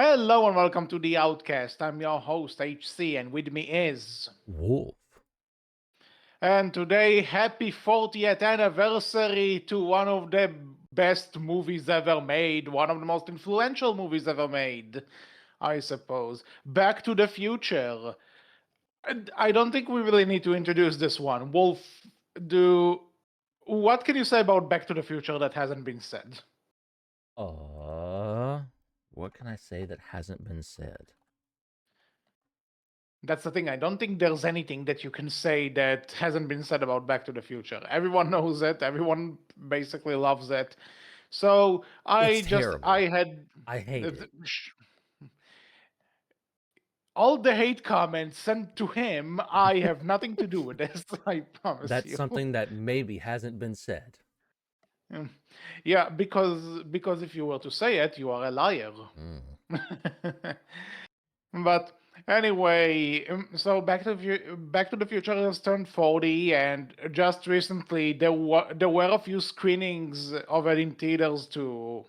Hello and welcome to the Outcast. I'm your host, HC, and with me is. Wolf. And today, happy 40th anniversary to one of the best movies ever made, one of the most influential movies ever made, I suppose. Back to the Future. And I don't think we really need to introduce this one. Wolf, do. What can you say about Back to the Future that hasn't been said? Uh, what can I say that hasn't been said? That's the thing. I don't think there's anything that you can say that hasn't been said about Back to the Future. Everyone knows it. Everyone basically loves it. So It's I terrible. had I hate th- it. sh- all the hate comments sent to him. I have nothing to do with this. I promise That's you. something that maybe hasn't been said. Mm. Yeah, because if you were to say it, you are a liar. Mm. But anyway, so Back to the Future has turned 40, and just recently there were a few screenings of it in theaters to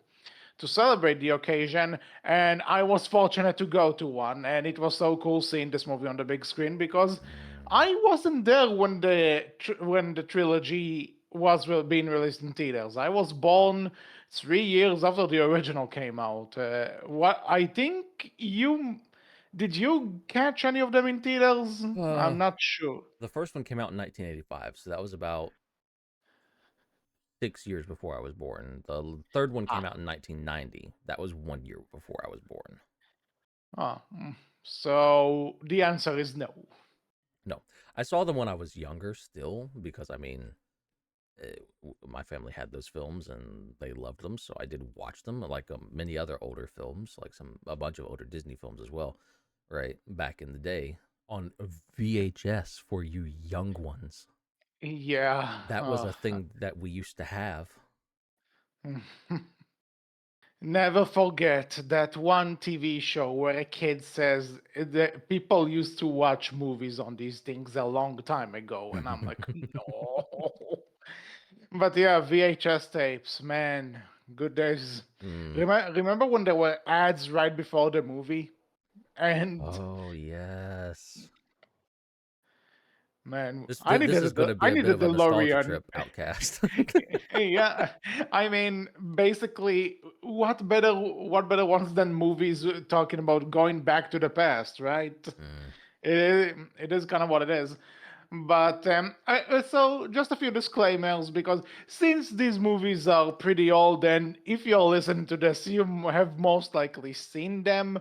celebrate the occasion, and I was fortunate to go to one, and it was so cool seeing this movie on the big screen because Mm. I wasn't there when the trilogy was being released in theaters. I was born 3 years after the original came out. What I think you did you catch any of them in theaters? I'm Uh, not sure. the first one came out in 1985, so that was about 6 years before I was born. The third one came Ah, out in 1990. That was 1 year before I was born. ah. So the answer is no. No, I saw them when I was younger still because, I mean, my family had those films and they loved them, so I did watch them, like many other older films, like a bunch of older Disney films as well, right? Back in the day on VHS for you young ones. Yeah. That was a thing that we used to have. Never forget that one TV show where a kid says that people used to watch movies on these things a long time ago, and I'm like, no. But yeah, VHS tapes, man, good days. Mm. Remember when there were ads right before the movie? And Oh yes. man, This is going to be I a bit needed of a the nostalgia DeLorean. trip, Outcast. Yeah, I mean, basically, what better ones than movies talking about going back to the past, right? Mm. It is kind of what it is. But so just a few disclaimers because since these movies are pretty old, and if you're listening to this, you have most likely seen them.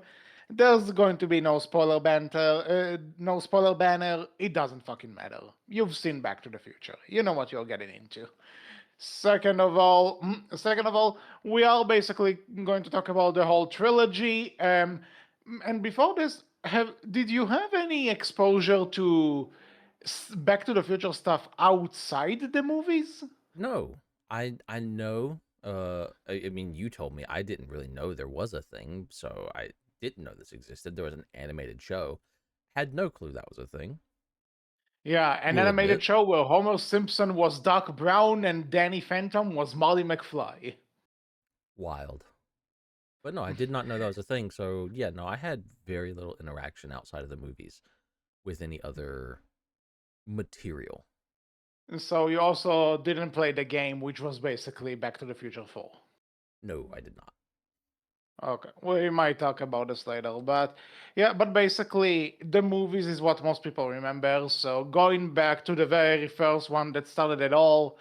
There's going to be no spoiler banter, no spoiler banner. It doesn't fucking matter. You've seen Back to the Future. You know what you're getting into. Second of all, we are basically going to talk about the whole trilogy. And before this, have did you have any exposure to Back to the Future stuff outside the movies? No, I know. I mean, you told me. I didn't really know there was a thing, so I didn't know this existed. There was an animated show. Had no clue that was a thing. Yeah, an Will animated admit, show where Homer Simpson was Doc Brown and Danny Phantom was Marty McFly. wild. But no, I did not know that was a thing. So yeah, no, I had very little interaction outside of the movies with any other material. So you also didn't play the game, which was basically Back to the Future 4. No, I did not. Okay, we might talk about this later, but yeah, but basically, the movies is what most people remember. So going back to the very first one that started it all,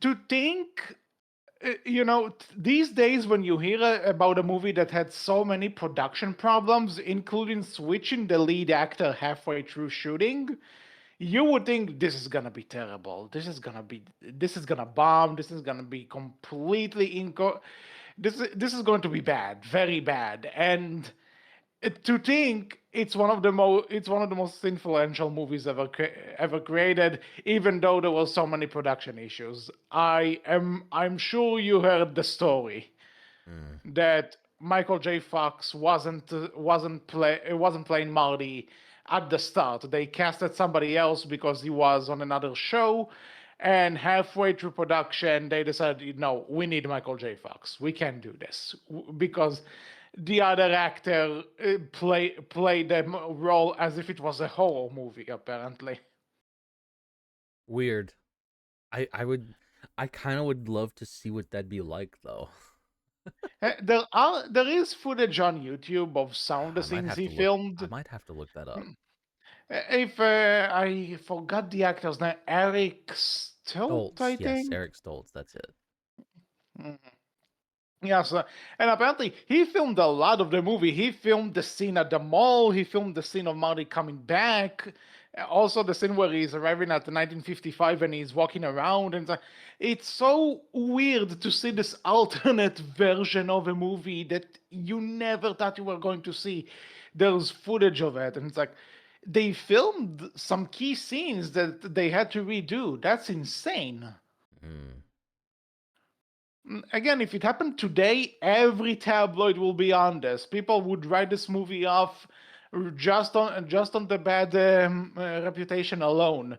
to think, these days when you hear about a movie that had so many production problems, including switching the lead actor halfway through shooting, you would think this is gonna be terrible. This is gonna bomb. This is gonna be completely this is going to be bad, very bad. And to think it's one of the most influential movies ever created, even though there were so many production issues. I'm sure you heard the story Mm. that Michael J. Fox wasn't playing Marty at the start. They casted somebody else because he was on another show, and halfway through production, they decided, no, we need Michael J. Fox. We can't do this because the other actor play the role as if it was a horror movie. Apparently, Weird. I would I kind of would love to see what that'd be like though. there is footage on YouTube of some of the I might scenes have he to look. I filmed. might have to look that up. If I forgot the actor's name, Eric Stolt, Stoltz, I yes, think. Eric Stoltz. That's it. Yes, and apparently he filmed a lot of the movie. He filmed the scene at the mall. He filmed the scene of Marty coming back. Also, the scene where he's arriving at the 1955 and he's walking around, and it's so weird to see this alternate version of a movie that you never thought you were going to see. There's footage of it, and it's like they filmed some key scenes that they had to redo. That's insane. Mm. Again, if it happened today, every tabloid will be on this. People would write this movie off just on the bad reputation alone.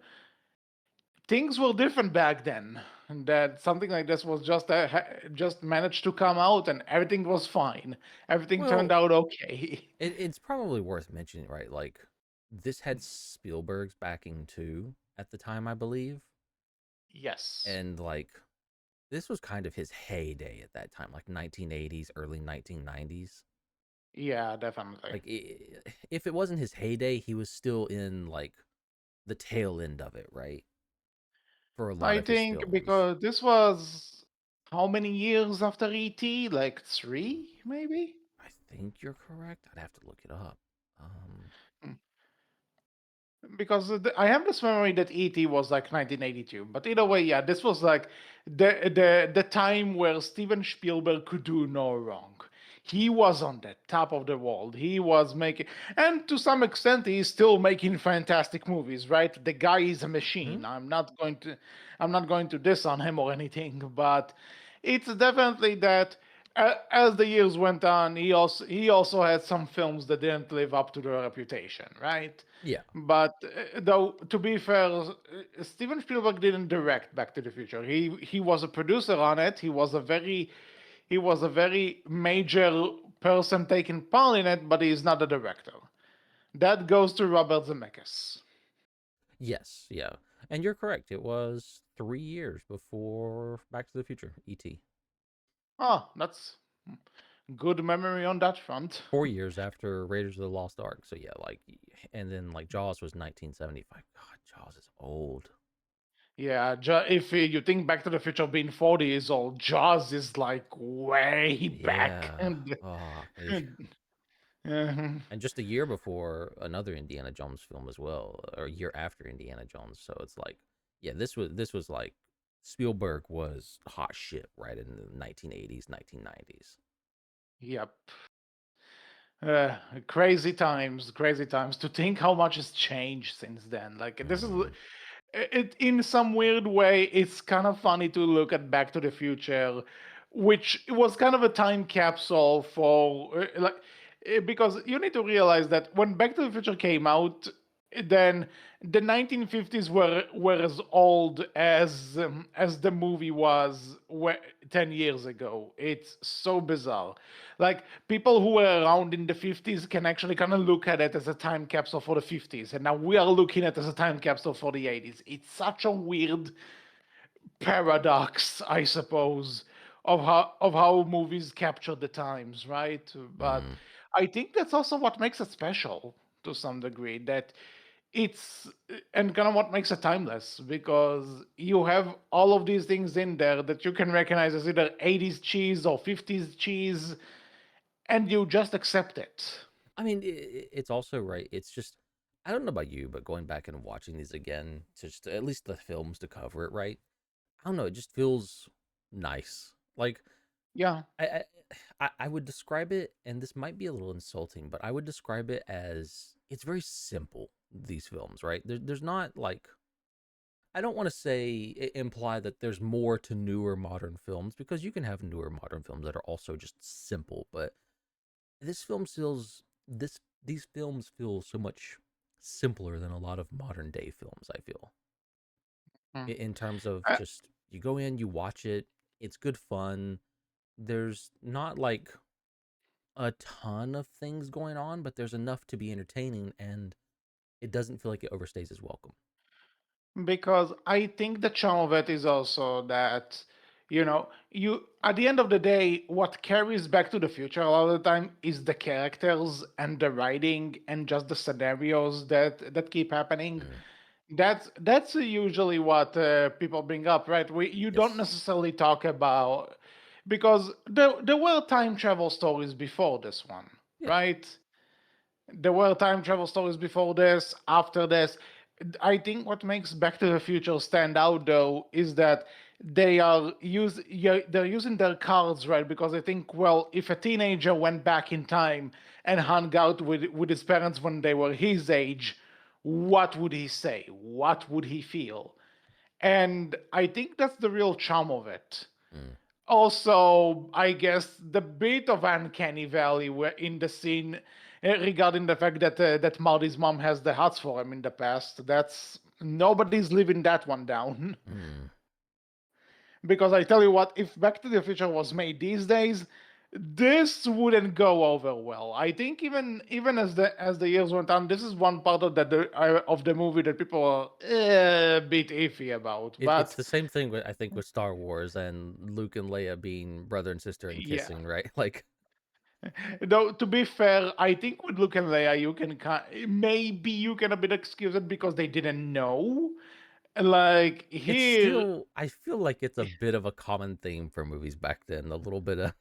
Things were different back then, and that something like this was just managed to come out, and everything was fine. Everything turned Well, out okay. it's probably worth mentioning, right? Like this had Spielberg's backing too at the time, I believe, Yes. and like this was kind of his heyday at that time, like 1980s, early 1990s. Yeah, definitely. Like if it wasn't his heyday, he was still in like the tail end of it, right? For a lot I of his think films. because this was how many years after ET? Like three, maybe. I think you're correct. I'd have to look it up. Hmm. Because I have this memory that ET was like 1982, but either way, yeah, this was like the time where Steven Spielberg could do no wrong. He was on the top of the world. He was making, and to some extent, he's still making fantastic movies. Right? The guy is a machine. Mhm. I'm not going to diss on him or anything, but it's definitely that. As the years went on, he also had some films that didn't live up to their reputation, right? Yeah. But though, to be fair, Steven Spielberg didn't direct Back to the Future. He was a producer on it. He was a very major person taking part in it, but he's not a director. That goes to Robert Zemeckis. Yes. Yeah. And you're correct. It was 3 years before Back to the Future, E.T. Oh, that's good memory on that front. 4 years after Raiders of the Lost Ark. So yeah, like, and then like Jaws was 1975. God, Jaws is old. Yeah, if you think Back to the Future being 40 years old, Jaws is like way back. Yeah. And, Oh, uh, and just a year before another Indiana Jones film as well, or a year after Indiana Jones. So it's like, yeah, this was like Spielberg was hot shit right in the 1980s, 1990s. yep. Crazy times to think how much has changed since then. Like this is Mm, it in some weird way. It's kind of funny to look at Back to the Future, which was kind of a time capsule for because you need to realize that when Back to the Future came out, then the 1950s were as old as the movie was 10 years ago. It's so bizarre. Like people who were around in the 50s can actually kind of look at it as a time capsule for the 50s, and now we are looking at it as a time capsule for the 80s. It's such a weird paradox, I suppose, of how movies capture the times, right? But mm. I think that's also what makes it special to some degree. That it's and kind of what makes it timeless because you have all of these things in there that you can recognize as either 80s cheese or 50s cheese, and you just accept it. I mean, it's also right. It's just I don't know about you, but going back and watching these again, to just at least the films to cover it, right? I don't know. It just feels nice. Like Yeah. I, I, I would describe it, and this might be a little insulting, but I would describe it as it's very simple. These films, right? There's not like I don't want to say imply that there's more to newer modern films because you can have newer modern films that are also just simple, but this film feels this these films feel so much simpler than a lot of modern day films. I feel Mm. in terms of Uh, just you go in, you watch it, it's good fun. There's not like a ton of things going on, but there's enough to be entertaining, and it doesn't feel like it overstays its welcome. Because I think the charm of it is also that, you at the end of the day, what carries Back to the Future a lot of the time is the characters and the writing and just the scenarios that keep happening. Mm, That's usually what people bring up, right? You don't yes. necessarily talk about, because there were time travel stories before this one, Yeah. right? There were time travel stories before this, after this. I think what makes Back to the Future stand out, though, is that they're using their cards right, because I think, well, if a teenager went back in time and hung out with his parents when they were his age, what would he say? What would he feel? And I think that's the real charm of it. Mm. Also, I guess the bit of uncanny valley where in the scene, regarding the fact that Marty's mom has the hots for him in the past. That's nobody's living that one down. Mm. Because I tell you what, if Back to the Future was made these days, this wouldn't go over well. I think even as the years went on, this is one part of the movie that people are a bit iffy about. It's But the same thing with, I think, with Star Wars and Luke and Leia being brother and sister and yeah. kissing, right? Like, Though to be fair, I think with Luke and Leia, maybe you can a bit excuse it because they didn't know. Like it's here, still, I feel like it's a bit of a common theme for movies back then. A little bit of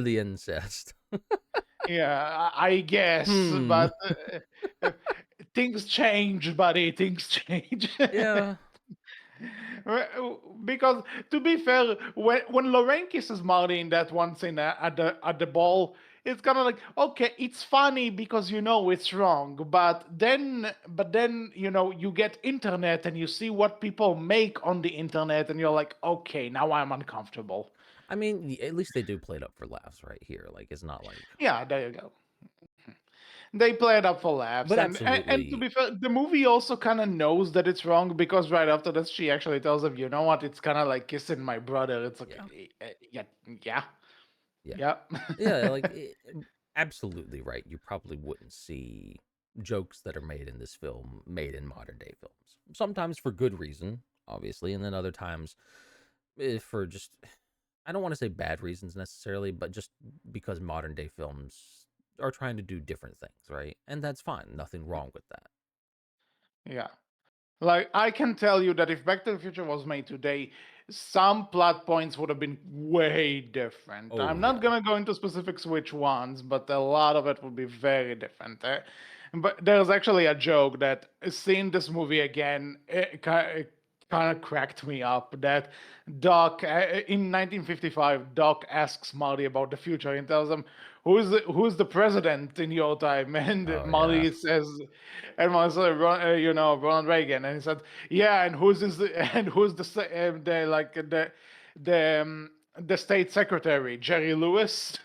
the incest. yeah, I guess, Hmm. but things change, buddy. Things change. Yeah. Because to be fair, when Lorraine kisses Marty in that one scene at the ball, it's kind of like, okay, it's funny because you know it's wrong, but then you get internet and you see what people make on the internet, and you're like, okay, now I'm uncomfortable. I mean, at least they do play it up for laughs right here. Like, it's not like, Yeah, there you go. They play it up for laughs, but and to absolutely, be fair, the movie also kind of knows that it's wrong, because right after that, she actually tells him, "You know what? It's kind of like kissing my brother." It's like, yeah, yeah, yeah, yeah, yeah, yeah. Like, absolutely right. You probably wouldn't see jokes that are made in this film made in modern day films. Sometimes for good reason, obviously, and then other times for just, I don't want to say bad reasons necessarily, but just because modern day films are trying to do different things, right? And that's fine. Nothing wrong with that. yeah. Like, I can tell you that if Back to the Future was made today, some plot points would have been way different. Oh I'm not yeah. gonna go into specifics which ones, but a lot of it would be very different. But there's actually a joke that seeing this movie again, it kind of cracked me up. That in 1955, Doc asks Marty about the future and tells him, "Who's the president in your time?" And Oh yeah. Marty says, and was Ronald Reagan, and he said, "Yeah, and who's the state secretary, Jerry Lewis."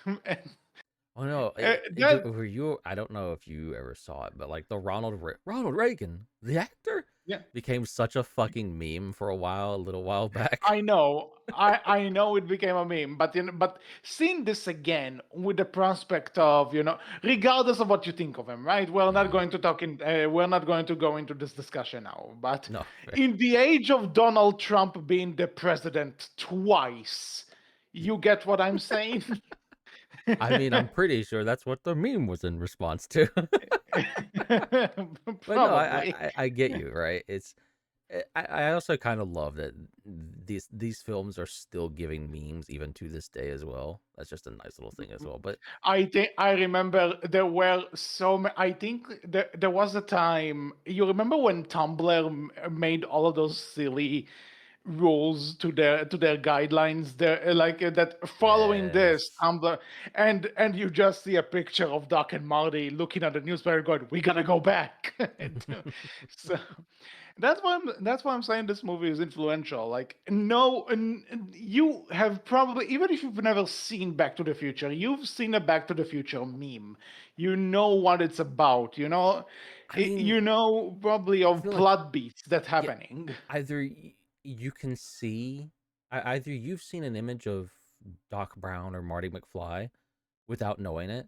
Oh no, That were you? I don't know if you ever saw it, but like the Ronald Reagan, the actor, yeah, became such a fucking meme for a while, a little while back. I know. I know it became a meme, but seeing this again with the prospect of, regardless of what you think of him, right? Mm, We're not going to go into this discussion now. But no, in the age of Donald Trump being the president twice, you get what I'm saying? I mean, I'm pretty sure that's what the meme was in response to. But no, Probably. I get you, right? I also kind of love that these films are still giving memes even to this day as well. That's just a nice little thing as well. But I think I remember there were so many. I think there was a time. You remember when Tumblr made all of those silly rules to their guidelines? There, that following this yes, Tumblr, and you just see a picture of Doc and Marty looking at the newspaper, going, "We gotta go back." So that's why I'm saying this movie is influential. Like, no, and you have probably, even if you've never seen Back to the Future, you've seen a Back to the Future meme. You know what it's about. I mean, You know probably I of feel like, plot beats that's yeah, happening. either you can see, either you've seen an image of Doc Brown or Marty McFly, without knowing it,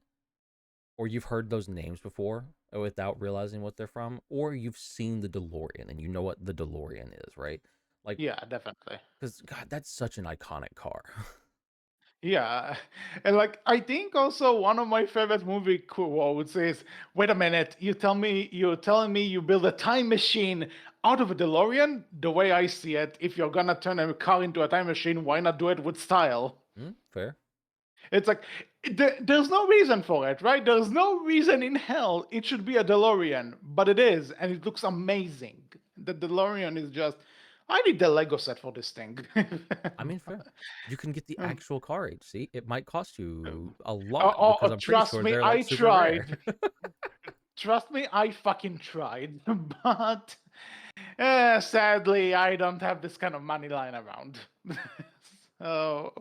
or you've heard those names before without realizing what they're from, or you've seen the DeLorean and you know what the DeLorean is, right? Like, Yeah, definitely. because God, that's such an iconic car. Yeah, and like I think also one of my favorite movie quotes is, "Wait a minute, you're telling me you build a time machine out of a DeLorean? The way I see it, if you're gonna turn a car into a time machine, why not do it with style?" Fair. It's like there's no reason for it, right? There's no reason in hell it should be a DeLorean, but it is, and it looks amazing. The DeLorean is just. I need the Lego set for this thing. I mean, fair. You can get the Um, actual car see, it might cost you a lot because oh, I'm pretty trust sure me, they're like I super rare. tried. Trust me, I fucking tried. But sadly, I don't have this kind of money lying around. So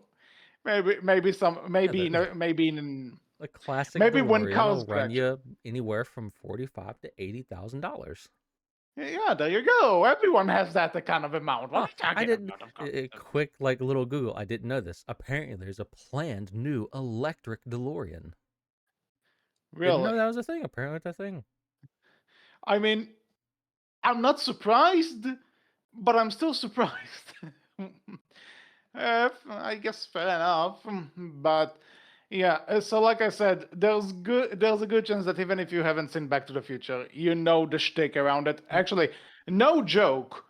Yeah, the the classic maybe when DeLorean cars will get run actually. you anywhere from 45 to $80,000. Yeah, there you go. Everyone has that kind of amount. What Huh, are you I talking didn't. about? Of course. Quick, like little Google. I didn't know this. Apparently, there's a planned new electric DeLorean. Didn't know Really? that was a thing. Apparently, it's a thing. I mean, I'm not surprised, but I'm still surprised. I guess fair enough, but yeah. So like I said, there's a good chance that even if you haven't seen Back to the Future, you know the shtick around it. Mm, Actually, no joke.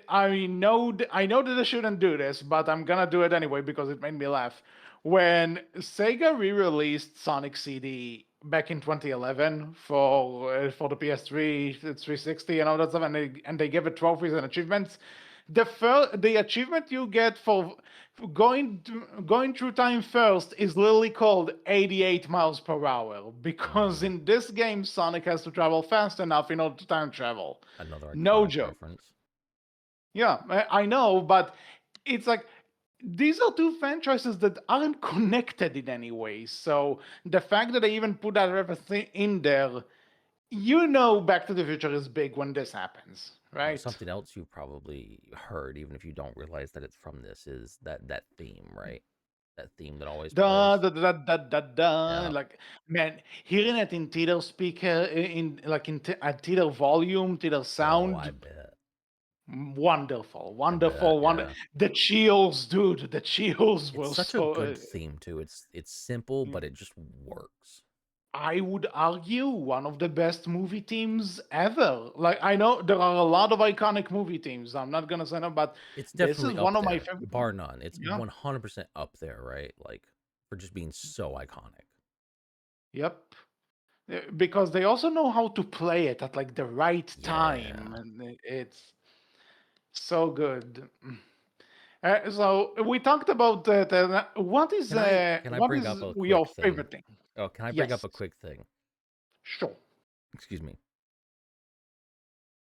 I know that I shouldn't do this, but I'm gonna do it anyway because it made me laugh. When Sega re-released Sonic CD back in 2011 for the PS3, 360, and all that stuff, and they gave it trophies and achievements. The achievement you get for going through time first is literally called 88 miles per hour because mm, in this game Sonic has to travel fast enough in order to time travel. another No iconic joke. reference. Yeah, I know, but it's like these are two franchises that aren't connected in any way. So the fact that they even put that reference in there, you know, Back to the Future is big when this happens, right? Something else you probably heard, even if you don't realize that it's from this, is that theme, right? That theme that always Da plays. da da da da da. Yeah. Like man, hearing it in theater speaker, at theater volume, theater Oh, I sound, bet. wonderful, I bet. wonderful, Yeah. The chills, dude. The chills It's were such a so. good theme too. It's simple, but it just works. I would argue one of the best movie teams ever. Like I know there are a lot of iconic movie teams. I'm not gonna say no, but It's this is definitely one up of my there, favorite. bar none. It's Yeah. 100% up there, right? Like for just being so iconic. Yep. Because they also know how to play it at like the right time, Yeah. and it's so good. So we talked about Can I what bring is up a your quick thing? favorite thing? Oh, can I bring up Yes, a quick thing? sure. Excuse me.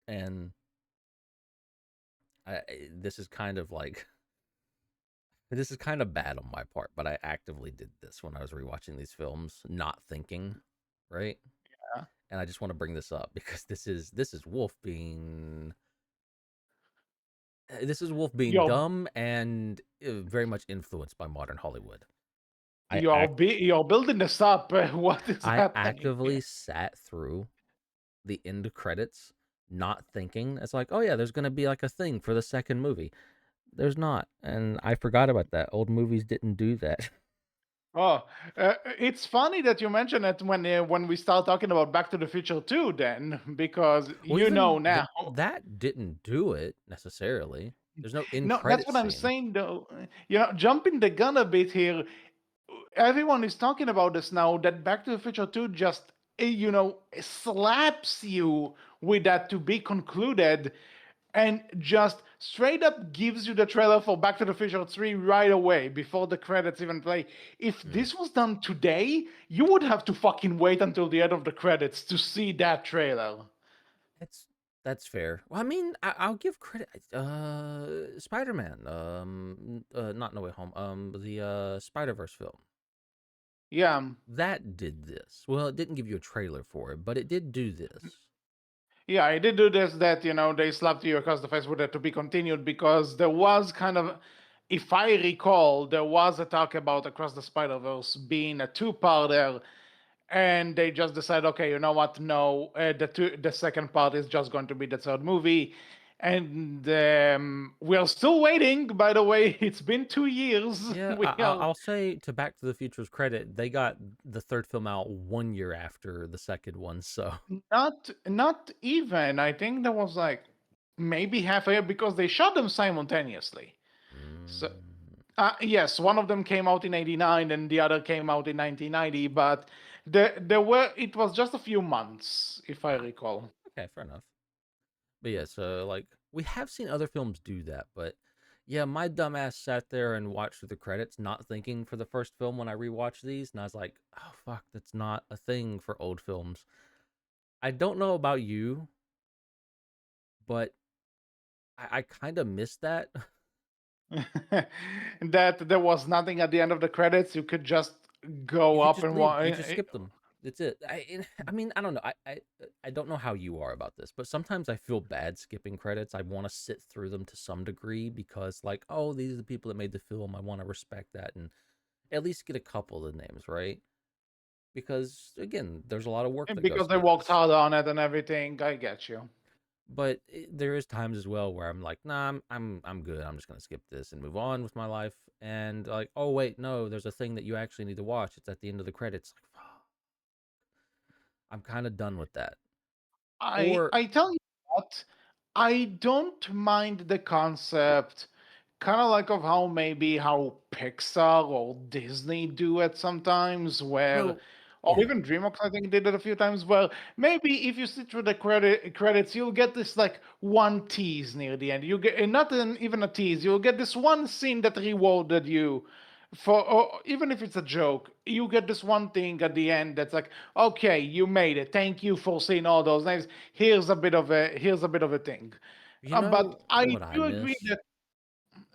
And this is kind of like this is kind of bad on my part, but I actively did this when I was rewatching these films, not thinking, right? Yeah. And I just want to bring this up because this is Wolf being You're dumb and very much influenced by modern Hollywood. I you're act you're building this up. What is I happening actively here? sat through the end credits not thinking it's like, oh yeah, there's gonna be like a thing for the second movie. There's not, and I forgot about that. Old movies didn't do that. Oh, it's funny that you mention it when we start talking about Back to the Future 2, then, because Well, you know even now. that didn't do it necessarily. There's no end No, that's credit what I'm scene. saying though. Jumping the gun a bit here, everyone is talking about this now that Back to the Future 2 just, slaps you with that to be concluded and just straight up gives you the trailer for Back to the Future 3 right away before the credits even play. If Hmm. this was done today, you would have to fucking wait until the end of the credits to see that trailer. That's that's fair. Well, I mean, I'll give credit. Spider-Man. Not No Way Home. The Spider-Verse film Yeah. that did this. Well, it didn't give you a trailer for it, but it did do this. Yeah, I did do this that, they slapped you across the face with it to be continued because there was kind of if I recall, there was a talk about Across the Spider Verse being a two-parter, and they just decided, okay, you know what? No, the second part is just going to be the third movie, and we're still waiting. By the way, it's been 2 years. Yeah, We are I'll say to Back to the Future's credit, they got the third film out 1 year after the second one. So, not even. I think there was like maybe half a year because they shot them simultaneously. So mm, yes, one of them came out in '89 and the other came out in 1990, but there were it was just a few months, if I ah, recall. okay, fair enough. But yeah, so like we have seen other films do that, but yeah, my dumbass sat there and watched through the credits, not thinking for the first film when I rewatched these, and I was like, oh fuck, that's not a thing for old films. I don't know about you, but I kind of miss that. That there was nothing at the end of the credits. You could just You go could up just and leave. You just watch. skip them. That's it. I mean, I don't know. I don't know how you are about this, but sometimes I feel bad skipping credits. I want to sit through them to some degree because, like, oh, these are the people that made the film. I want to respect that and at least get a couple of the names right because, again, there's a lot of work that goes Because they into worked this. hard on it and everything. I get you. But there is times as well where I'm like, nah, I'm good. I'm just gonna skip this and move on with my life. And like, oh wait, no, there's a thing that you actually need to watch. It's at the end of the credits. Like, I'm kind of done with that. Or I tell you what, I don't mind the concept, kind of like of how maybe how Pixar or Disney do it sometimes, where well, or yeah, even DreamWorks I think did it a few times. Where maybe if you sit through the credits, you'll get this like one tease near the end. You get not even a tease. You'll get this one scene that rewarded you for, or even if it's a joke, you get this one thing at the end that's like, okay, you made it, thank you for saying all those names, here's a bit of a thing. you But know I what I do agree miss? that,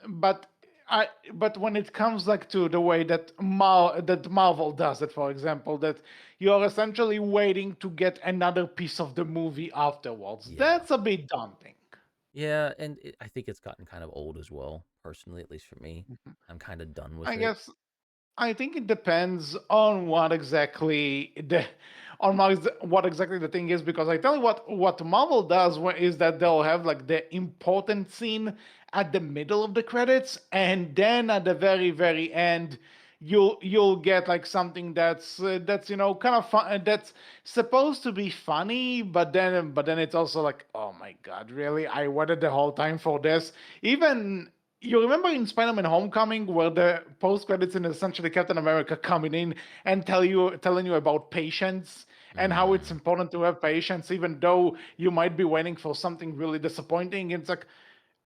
but but when it comes like to the way that Marvel does it, for example, that you're essentially waiting to get another piece of the movie afterwards, Yeah, that's a bit daunting. yeah, and I think it's gotten kind of old as well. Personally, at least for me, I'm kind of done with I it. guess I think it depends on what exactly the thing is, because I tell you what Marvel does is that they'll have like the important scene at the middle of the credits, and then at the very end you'll get like something that's kind of fun, that's supposed to be funny, but then it's also like, oh my god, really, I waited the whole time for this. Even you remember in Spider-Man: Homecoming where the post-credits is essentially Captain America coming in and telling you about patience and how it's Mm-hmm. important to have patience, even though you might be waiting for something really disappointing. It's like,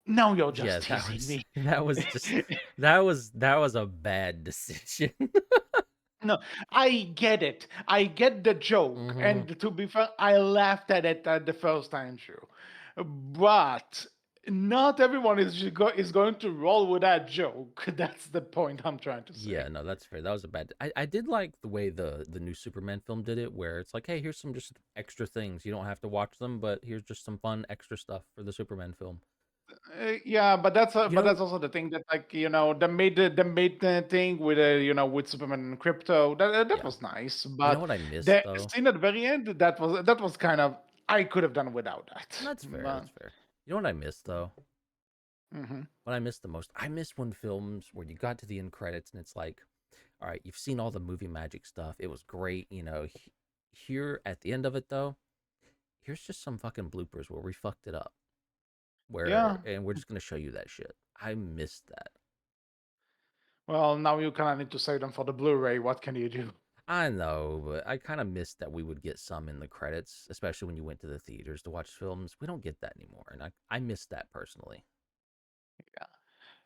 now you're Yeah, just teasing me. that was just that was a bad decision. No, I get it. I get the joke, hmm and to be fair, I laughed at it at the first time through. But not everyone is going to roll with that joke. That's the point I'm trying to say. Yeah, no, that's fair. That was a bad. I did like the way the new Superman film did it, where it's like, hey, here's some just extra things. You don't have to watch them, but here's just some fun extra stuff for the Superman film. Yeah, You but that's know, also the thing that, like, the made thing with with Superman and Crypto, that yeah. was nice. You know But what I missed the though? scene at the very end, that was kind of, I could have done without And that. that's fair. That's fair. You know what I missed though? Mhm. What I missed the most? I miss when films where you got to the end credits and it's like, all right, you've seen all the movie magic stuff. It was great. Here at the end of it though, here's just some fucking bloopers where we fucked it up. Where Yeah. and we're just gonna show you that shit. I missed that. Well, now you kind of need to save them for the Blu-ray. What can you do? I know, but I kind of missed that we would get some in the credits, especially when you went to the theaters to watch films. We don't get that anymore, and I miss that personally. Yeah.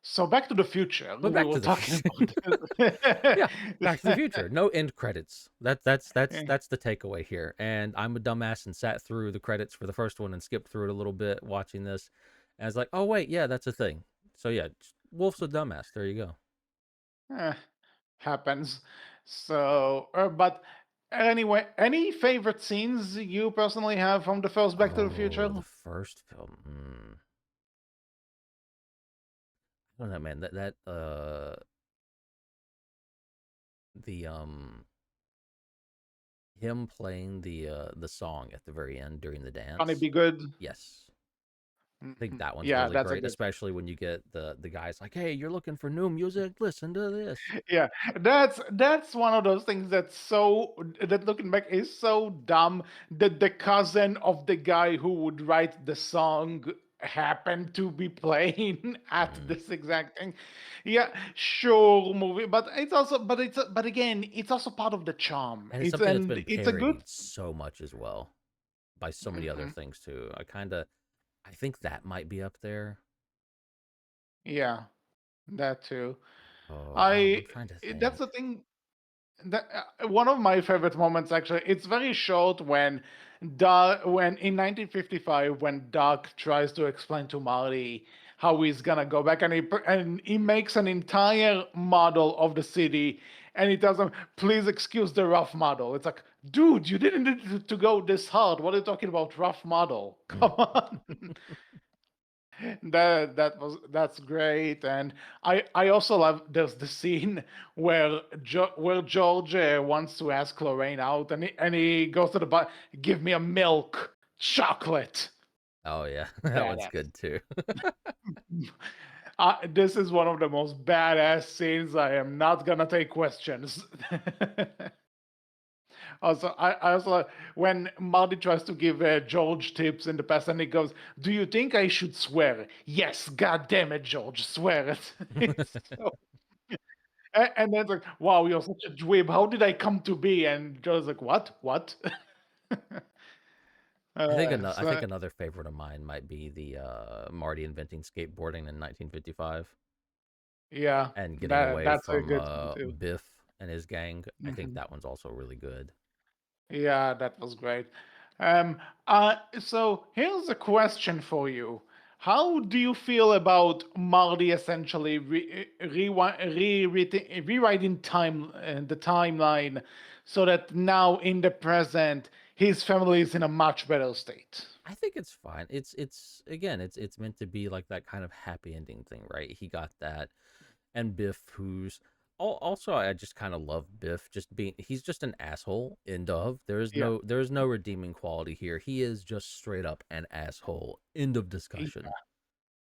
So Back to the Future, But we Back were to the talking Future, yeah, about Back to the Future, no end credits. That's this. that's the takeaway here. And I'm a dumbass and sat through the credits for the first one and skipped through it a little bit watching this. And I was like, oh wait, yeah, that's a thing. So yeah, Wolf's a dumbass. There you go. Eh, happens. So, but anyway, any favorite scenes you personally have from the first Back to the Oh, Future? the first film. I don't know, man. The him playing the song at the very end during the Gonna dance. be good. Yes, I think Mhm. that one's Yeah, really that's a great, good. especially when you get the guys like, "Hey, you're looking for new music? Listen to this." Yeah, that's one of those things that's so that looking back is so dumb that the cousin of the guy who would write the song happened to be playing at Mm. this exact thing. Yeah, sure, movie, but it's also but again, it's also part of the charm. And it's It's something that's and been it's a good. parodied so much as well by so many other Mhm. things too. I think that might be up there. Yeah, that too. Oh, I I'm trying to that's think. the thing. One of my favorite moments, actually, it's very short when in 1955, when Doc tries to explain to Marty how he's gonna go back, and he makes an entire model of the city, and he tells him, "Please excuse the rough model." It's like, dude, you didn't need to go this hard. What are you talking about, rough model? Mm. Come on. That's great, and I also love there's the scene where where George wants to ask Lorraine out, and he goes to the bar, give me a milk chocolate. Oh yeah, that one's Badass. good too. This is one of the most badass scenes. I am not gonna take questions. Also, I also when Marty tries to give George tips in the past, and he goes, "Do you think I should swear?" Yes, God damn it, George, swear it. It's so, and then it's like, "Wow, you're such a dweeb. How did I come to be?" And George's like, "What? What?" I think So, another favorite of mine might be the Marty inventing skateboarding in 1955 yeah, and getting that away that's a from good scene too. Biff and his gang. I think Mhm. that one's also really good. Yeah, that was great. So here's a question for you. How do you feel about Marty essentially rewriting the timeline so that now in the present his family is in a much better state? I think it's fine. It's again, it's meant to be like that kind of happy ending thing, right? He got that, and Biff, who's also I just kind of love Biff. Just being, he's just an asshole. End of. Yeah. There is no redeeming quality here. He is just straight up an asshole. End of discussion.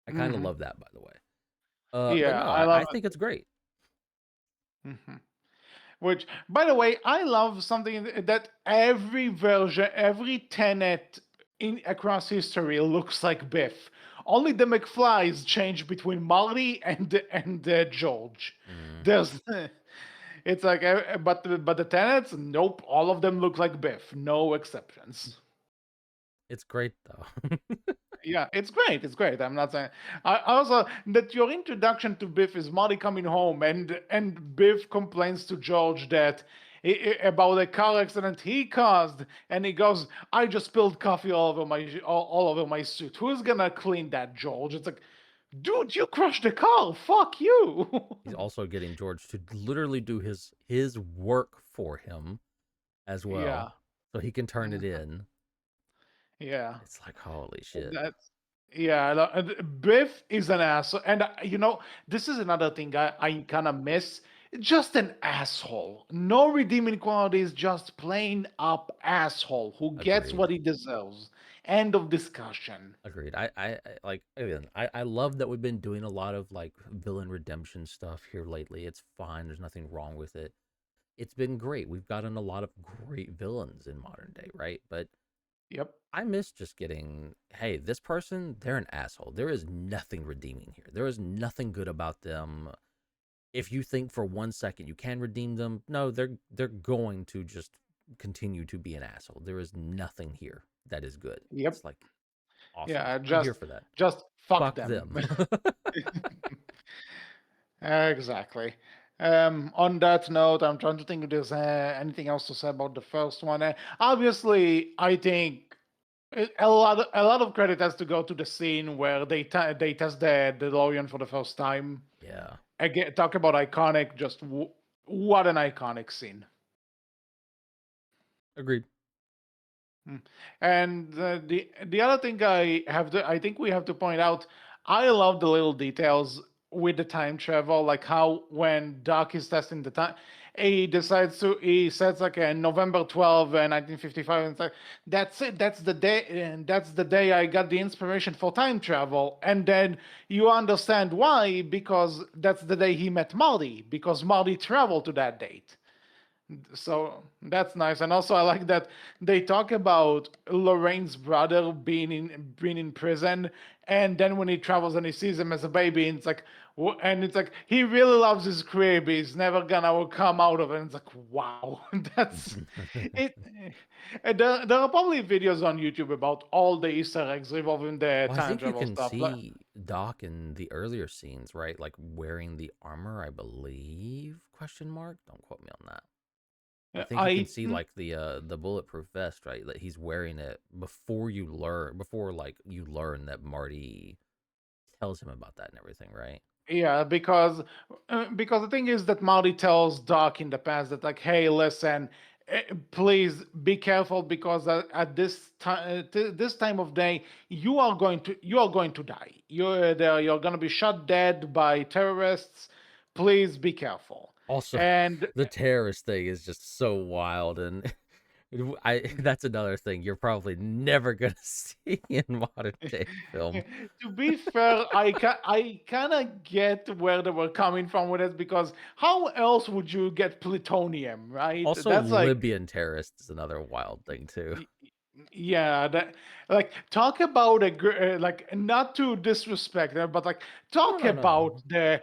I kind of Hmm. love that, by the way. But Yeah, no, I I love think it's great. it. Which, by the way, I love something that every version, every Tenet in across history looks like Biff. Only the McFlys change between Marty and George. Mm, There's, it's like, but the Tenets, nope, all of them look like Biff, no exceptions. it's great though. Yeah, it's great. It's great. I'm not saying. I also that your introduction to Biff is Marty coming home, and Biff complains to George that about a car accident he caused, and he goes, "I just spilled coffee all over my suit. Who's gonna clean that, George?" It's like, dude, you crushed the car. Fuck you. He's also getting George to literally do his work for him as well, Yeah. so he can turn it Mhm. in. Yeah. It's like holy shit. That's yeah. Biff is an asshole, and this is another thing I kind of miss. Just an asshole. No redeeming qualities. Just plain up asshole who gets Agreed. what he deserves. End of discussion. Agreed. Like again, I love that we've been doing a lot of like villain redemption stuff here lately. It's fine. There's nothing wrong with it. It's been great. We've gotten a lot of great villains in modern day, right? But Yep. I miss just getting, hey, this person, they're an asshole. There is nothing redeeming here. There is nothing good about them. If you think for 1 second you can redeem them, no, they're going to just continue to be an asshole. There is nothing here that is good. Yep. It's like awesome. Yeah. I'm here for that. Just fuck Fuck them. them. Exactly. On that note, I'm trying to think if there's anything else to say about the first one. Obviously, I think a lot of credit has to go to the scene where they test the DeLorean for the first time. Yeah, Again, talk about iconic. Just what an iconic scene. agreed. Mm. And the other thing I think we have to point out. I love the little details. with the time travel, like how when Doc is testing the time, he sets like a November 12th, 1955, and it's like that's it, that's the day, and that's the day I got the inspiration for time travel, and then you understand why, because that's the day he met Marty, because Marty traveled to that date. So that's nice, and also I like that they talk about Lorraine's brother being in prison, and then when he travels and he sees him as a baby, and it's like, and it's like he really loves his crib. He's never gonna come out of it. And it's like, wow, that's it. And there are probably videos on YouTube about all the Easter eggs involving the Well, I time think you travel can stuff. Like, see Doc in the earlier scenes, right? Like wearing the armor, I believe? Question mark. Don't quote me on that. I think you can I see like the bulletproof vest, right? That he's wearing it before like you learn that Marty tells him about that and everything, right? Yeah, because the thing is that Marty tells Doc in the past that like, hey, listen, please be careful because at this time this time of day you are going to die. You're going to be shot dead by terrorists. Please be careful. Also, And the terrorist thing is just so wild, and I that's another thing you're probably never gonna see in modern day film. to be fair, I kind of get where they were coming from with it because how else would you get plutonium, right? Also, That's like Libyan terrorists is another wild thing too. Y- yeah, that like talk about like not to disrespect them, but like No, talk no, no. about the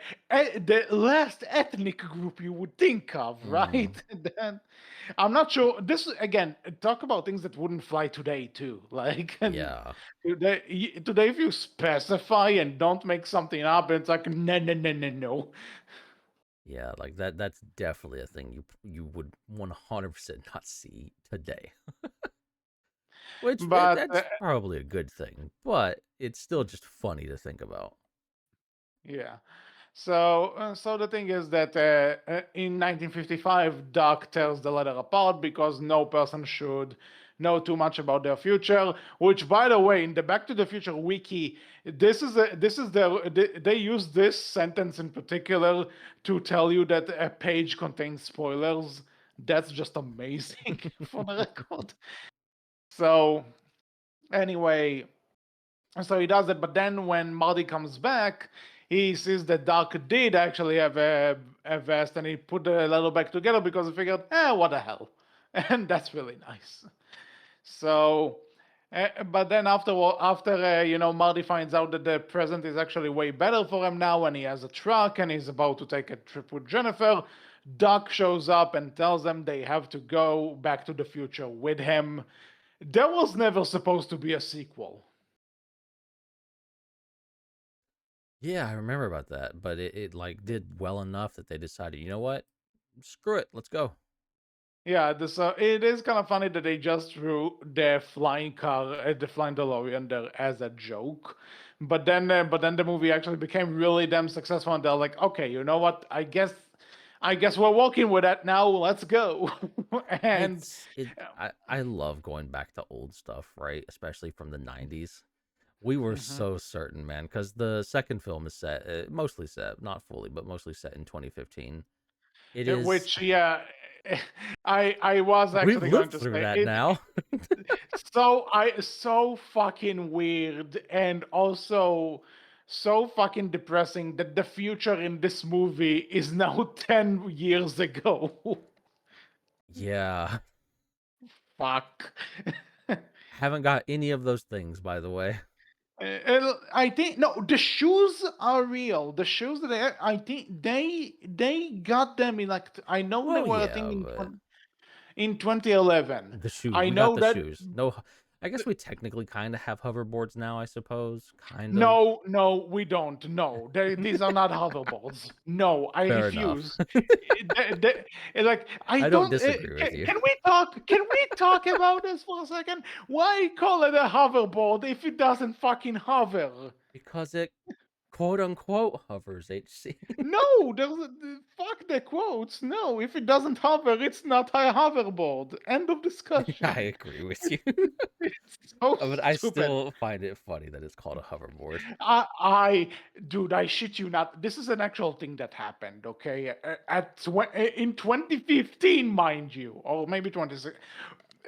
last ethnic group you would think of, right? Hmm. Then I'm not sure. This again, talk about things that wouldn't fly today too. Like and Yeah, today, if you specify and don't make something up, it's like no, no, no, no, no. yeah, like that's definitely a thing you would 100% not see today. Which But that's probably a good thing, but it's still just funny to think about. yeah. So the thing is that in 1955, Doc tells the letter apart because no person should know too much about their future. Which, by the way, in the Back to the Future wiki, they use this sentence in particular to tell you that a page contains spoilers. That's just amazing for the record. So anyway, so he does it, but then when Marty comes back, he sees that Doc did actually have a vest, and he put the letter back together because he figured, what the hell, and that's really nice. So, but then after Marty finds out that the present is actually way better for him now, and he has a truck, and he's about to take a trip with Jennifer. Doc shows up and tells them they have to go back to the future with him. There was never supposed to be a sequel. Yeah, I remember about that, but it like did well enough that they decided, you know what? Screw it, let's go. Yeah, it is kind of funny that they just threw the flying car, the flying DeLorean there as a joke, but then the movie actually became really damn successful, and they're like, okay, you know what? I guess we're working with that now. Let's go. And I love going back to old stuff, right? Especially from the 90s. We were Mhm. so certain, man, because the second film is set, mostly set, not fully, but mostly set in 2015. It is, Which, yeah, I was we've actually going lived to through say that it. now. So fucking weird, and also so fucking depressing that the future in this movie is now 10 years ago. Yeah. Fuck. Haven't got any of those things, by the way. I think no, the shoes are real. The shoes that I think they got them in like I know they Well, were a thing yeah, but in 2011. the shoes, I we got know the that. shoes. No, I guess we technically kind of have hoverboards now, I suppose. Kind of. No, no, we don't. No, these are not hoverboards. No, I Fair enough. refuse. Like I I don't don't. disagree with you Can we talk? Can we talk about this for a second? Why call it a hoverboard if it doesn't fucking hover? because it quote unquote hovers HC. No, fuck the quotes. No, if it doesn't hover, it's not a hoverboard. End of I discussion. agree with you. It's so But I stupid. still find it funny that it's called a hoverboard. I, dude, I shit you not. This is an actual thing that happened. Okay, in 2015, mind you, or maybe 26,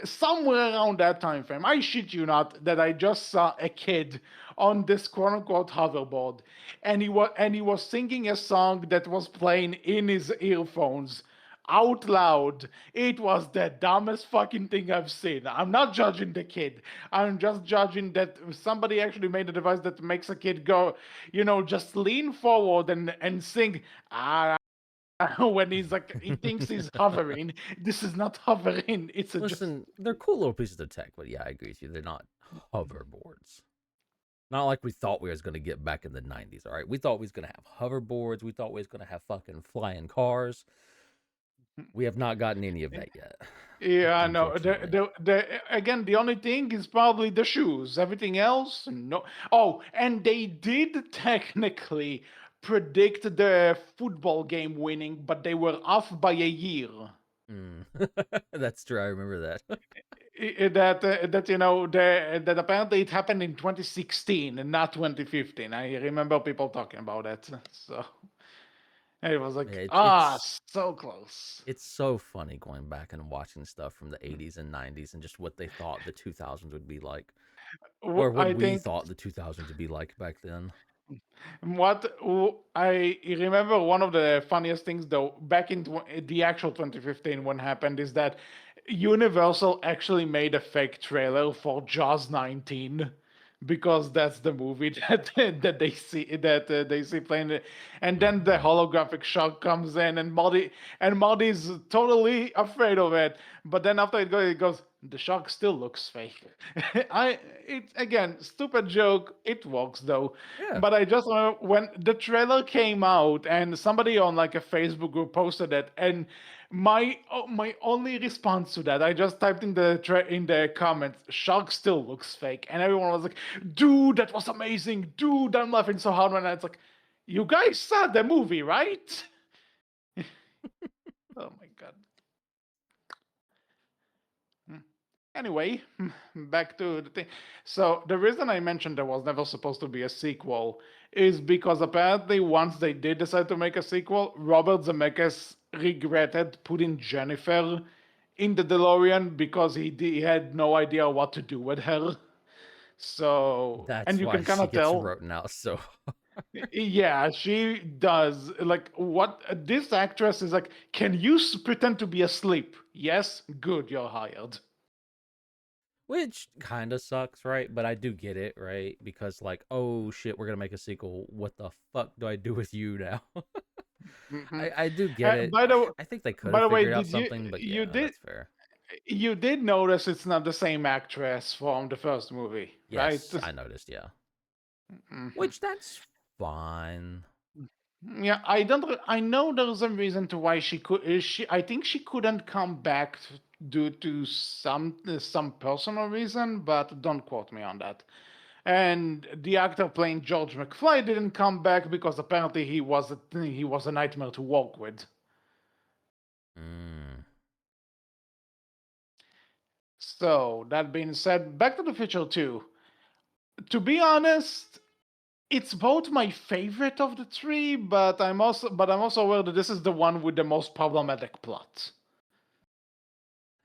somewhere around that time frame. I shit you not that I just saw a kid on this quote unquote hoverboard, and he was singing a song that was playing in his earphones out loud. It was the dumbest fucking thing I've seen. I'm not judging the kid. I'm just judging that somebody actually made a device that makes a kid go, just lean forward and sing. Ah, when he's like, he thinks he's hovering. This is not hovering. It's a just. Listen, they're cool little pieces of tech, but yeah, I agree with you. They're not hoverboards. Not like we thought we was gonna get back in the '90s. All right, we thought we was gonna have hoverboards. We thought we was gonna have fucking flying cars. We have not gotten any of that yet, Yeah, no. unfortunately. Again, the only thing is probably the shoes. Everything else, no. Oh, and they did technically predict the football game winning, but they were off by a year. Mm. That's true. I remember that. That apparently it happened in 2016 and not 2015. I remember people talking about it. So it was Yeah, like, it's so close. it's so funny going back and watching stuff from the '80s and '90s and just what they thought the 2000s would be like, or what I we think thought the 2000s would be like back then. I remember one of the funniest things though back in the actual 2015 when happened is that Universal actually made a fake trailer for Jaws 19 because that's the movie that they see playing it. And then the Hmm. holographic shark comes in and Marty's totally afraid of it, but then after it goes, the shark still looks fake. It again, stupid joke. It works though. Yeah. But I just remember when the trailer came out and somebody on like a Facebook group posted it, and my only response to that, I just typed in the comments, "Shark still looks fake," and everyone was like, "Dude, that was amazing, dude! I'm laughing so hard." When it's like, you guys saw the movie, right? Oh my god. Hmm. Anyway, back to the thing. So the reason I mentioned there was never supposed to be a sequel is because apparently once they did decide to make a sequel, Robert Zemeckis regretted putting Jennifer in the DeLorean because he had no idea what to do with her. So, and That's you why can kind she of gets tell, written out so. yeah, she does. Like, what this actress is like, can you pretend to be asleep? Yes, good, you're hired. Which kind of sucks, right? But I do get it, right? Because, like, oh shit, we're gonna make a sequel. What the fuck do I do with you now? Hmm. I do get it. By the I think they could by have the way, figured out did you something, but you yeah, did that's fair. you did notice it's not the same actress from the first movie, right? Yes, I noticed, yeah. Hmm. Which that's fine. Yeah, I know there's a reason to why she could. I think she couldn't come back due to some personal reason, but don't quote me on that. And the actor playing George McFly didn't come back because apparently he was a nightmare to work with. Mm. So that being said, Back to the Future 2. To be honest, it's both my favorite of the three, but I'm also aware that this is the one with the most problematic plot.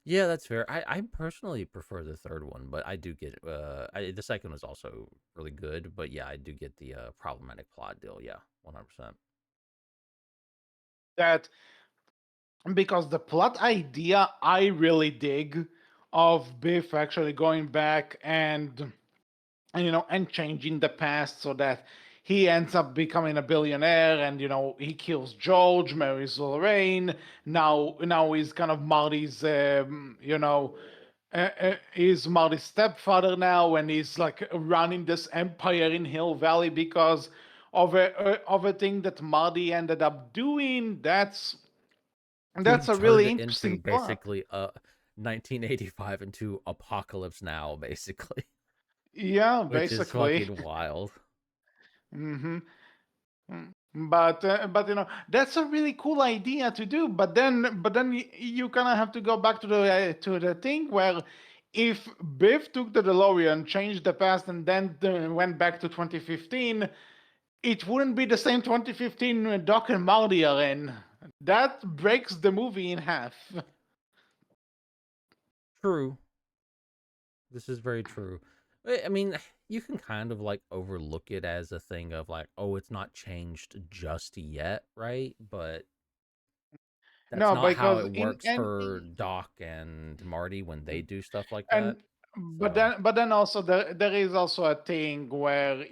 Yeah, that's fair. I personally prefer the third one, but I do get the second was also really good, but yeah, I do get the problematic plot deal. Yeah, 100%. That because the plot idea I really dig of Biff actually going back and changing the past so that he ends up becoming a billionaire and he kills George, marries Lorraine. Now he's kind of Marty's he's Marty's stepfather now, and he's like running this empire in Hill Valley because of a thing that Marty ended up doing. That's He a turned really it into interesting plot. basically 1985 into Apocalypse Now, basically, Yeah, which is basically. fucking wild. Hmm. But that's a really cool idea to do. But then you kind of have to go back to the thing where if Biff took the DeLorean, changed the past, and then went back to 2015, it wouldn't be the same 2015 Doc and Marty are in. That breaks the movie in half. True. This is very true. I mean, you can kind of like overlook it as a thing of like, oh, it's not changed just yet, right? But that's No, not how because it in works and for Doc and Marty when they do stuff like that. and So, but then also there is also a thing where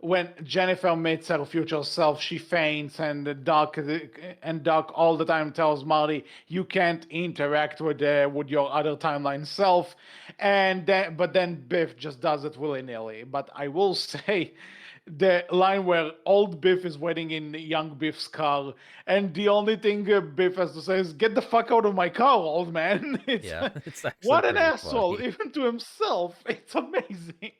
when Jennifer meets her future self, she faints, and Doc all the time tells Marty you can't interact with your other timeline self, but then Biff just does it willy nilly. But I will say, the line where old Biff is waiting in young Biff's car, and the only thing Biff has to say is "Get the fuck out of my car, old man." It's yeah, like, it's actually what an pretty asshole, funny. even to himself. It's amazing.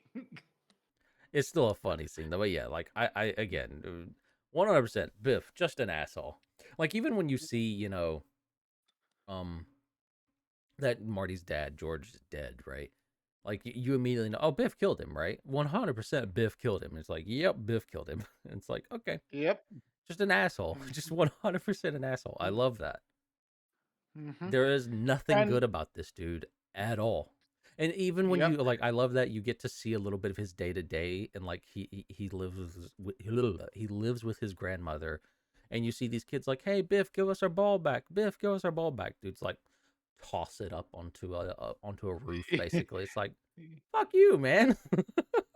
It's still a funny scene though. But yeah, like I again, 100% Biff, just an asshole. Like even when you see, um, that Marty's dad, George, is dead, right? Like you immediately know, oh, Biff killed him, right? 100% Biff killed him. It's like, yep, Biff killed him. It's like, okay, Yep. just an asshole, just Hmm. 100% an asshole. I love that. Hmm. There is nothing And good about this dude at all. And even when you yep. like, I love that you get to see a little bit of his day to day, and like he lives with he lives with his grandmother, and you see these kids like, hey, Biff, give us our ball back. Biff, give us our ball back. Dude's like, toss it up onto a roof. Basically, it's like, fuck you, man.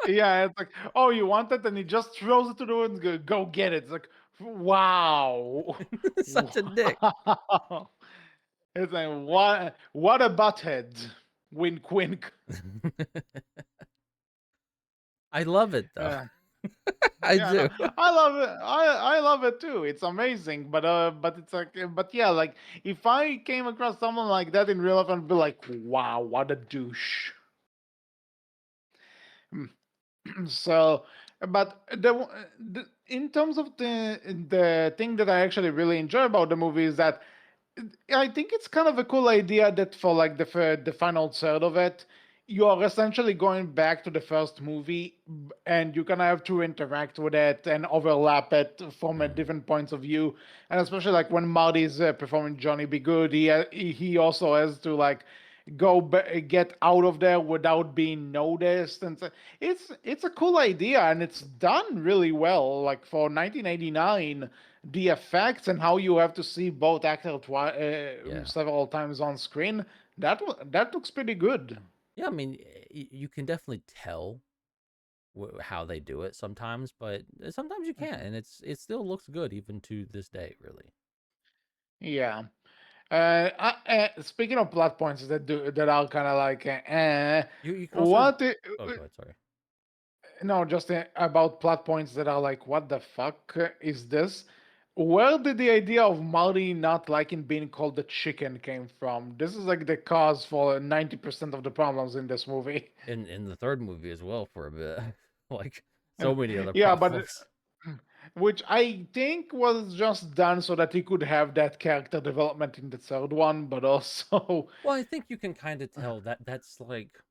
Yeah, it's like, oh, you want it, and he just throws it to the wind. Go get it. It's like, wow, Such a dick. wow. It's like, what a butthead. Wink, wink. I love it though. Yeah. I Yeah, no, do. I love it. I love it too. It's amazing, but it's like, but yeah, like if I came across someone like that in real life, I'd be like, wow, what a douche. Mm. So, but in terms of the thing that I actually really enjoy about the movie is that I think it's kind of a cool idea that for like the final third of it, you are essentially going back to the first movie, and you kind of have to interact with it and overlap it from a Mhm. different points of view. And especially like when Marty's performing Johnny Be Good, he also has to like get out of there without being noticed, and so it's a cool idea, and it's done really well. Like for 1989, the effects and how you have to see both actors Yeah. several times on screen, that looks pretty good. Yeah, I mean, you can definitely tell how they do it sometimes, but sometimes you can't, and it still looks good even to this day, really. Yeah. Speaking of plot points that are kind of like You can also what I- oh, go ahead, sorry. no, just about plot points that are like, what the fuck is this? Where did the idea of Marty not liking being called the chicken came from? This is like the cause for 90% of the problems in this movie. In the third movie as well for a bit, like Uh, so many other Yeah, but problems. which I think was just done so that he could have that character development in the third one, but also, Well, I think you can kind of tell that that's like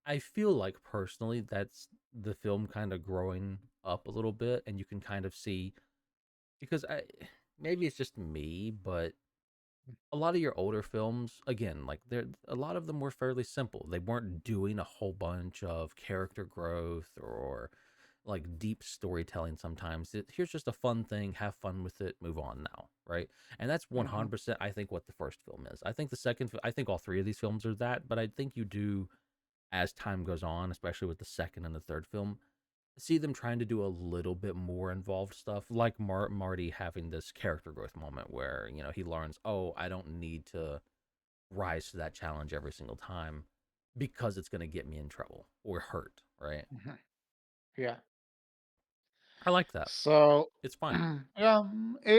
I feel like personally that's the film kind of growing up a little bit, and you can kind of see because I maybe it's just me, but a lot of your older films, again, like they're a lot of them were fairly simple. They weren't doing a whole bunch of character growth or like deep storytelling sometimes. Here's just a fun thing, have fun with it, move on now, right? And that's Mhm, 100% I think what the first film is. I think the second I think all three of these films are that, but I think you do as time goes on, especially with the second and the third film, see them trying to do a little bit more involved stuff, like Marty having this character growth moment where he learns, oh, I don't need to rise to that challenge every single time because it's going to get me in trouble or hurt, right? mhm. Yeah. I like that. So, It's fine. yeah,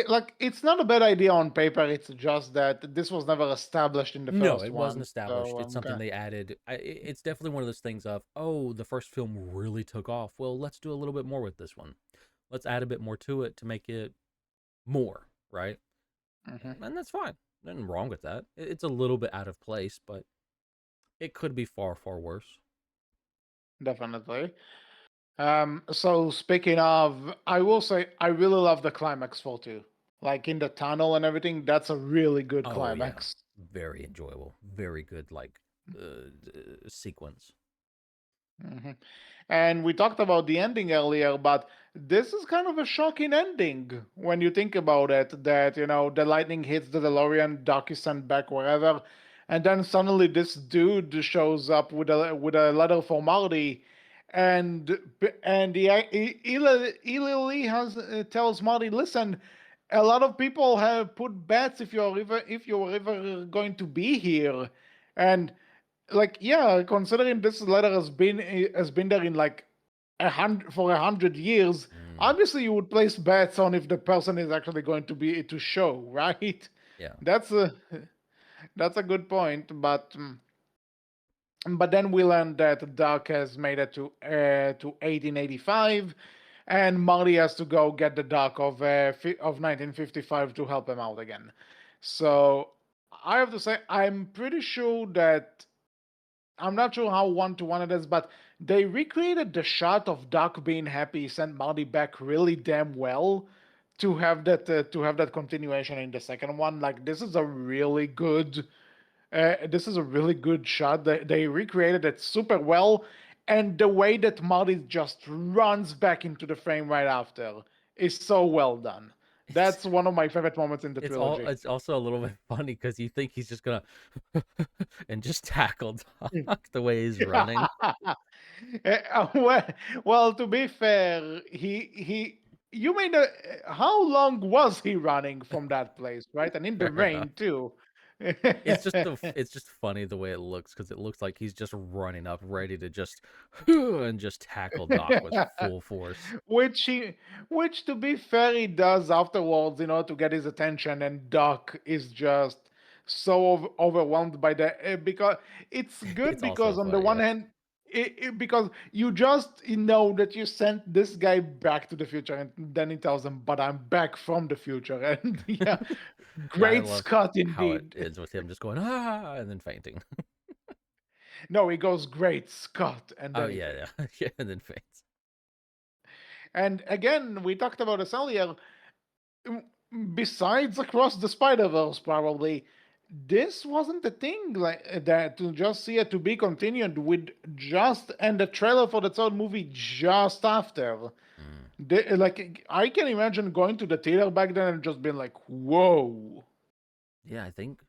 like it's not a bad idea on paper. It's just that this was never established in the No, first it wasn't one. established. So It's I'm something kind they added. It's definitely one of those things of, oh, the first film really took off. Well, let's do a little bit more with this one. Let's add a bit more to it to make it more, right? Hmm. And that's fine. Nothing wrong with that. It's a little bit out of place, but it could be far, far worse. Definitely. So speaking of, I will say I really love the climax for two. Like in the tunnel and everything, that's a really good Oh yeah, climax. very enjoyable, very good like sequence. Hmm. And we talked about the ending earlier, but this is kind of a shocking ending when you think about it. That the lightning hits the DeLorean, Doc is sent back wherever, and then suddenly this dude shows up with a letter for Marty, and Lee has tells Marty, listen. A lot of people have put bets if you're ever going to be here, and like yeah, considering this letter has been there in like 100 years, Mm, obviously you would place bets on if the person is actually going to be to show, right? yeah. That's a that's a good point, but then we learn that Doc has made it to 1885, and Marty has to go get the Doc of 1955 to help him out again. So I have to say I'm pretty sure that I'm not sure how one to one it is, but they recreated the shot of Doc being happy sent Marty back really damn well to have that continuation in the second one. Like this is a really good shot. They recreated it super well, and the way that Marty just runs back into the frame right after is so well done. It's That's one of my favorite moments in the it's all trilogy. it's also a little bit funny because you think he's just gonna and just tackle Doc the way he's running. Well, to be fair, you made a. How long was he running from that place, right? And in the Fair enough. rain too. It's just funny the way it looks because it looks like he's just running up, ready to just and just tackle Doc with full force. which he, which to be fair, he does afterwards, to get his attention, and Doc is just so overwhelmed by that because it's good It's also because on the funny, one yeah. hand, because you just know that you sent this guy back to the future, and then he tells him, "But I'm back from the future," and yeah, Yeah, I great love Scott how it indeed. ends with him just going and then fainting. No, he goes, "Great Scott," and Oh then he yeah, faints. yeah, yeah, and then faints. And again, we talked about this earlier. mm, Besides across the Spider Verse, probably this wasn't the thing like that to just see it to be continued with just and the trailer for the third movie just after. Mm. Like I can imagine going to the theater back then and just being like, "Whoa!" Yeah, I think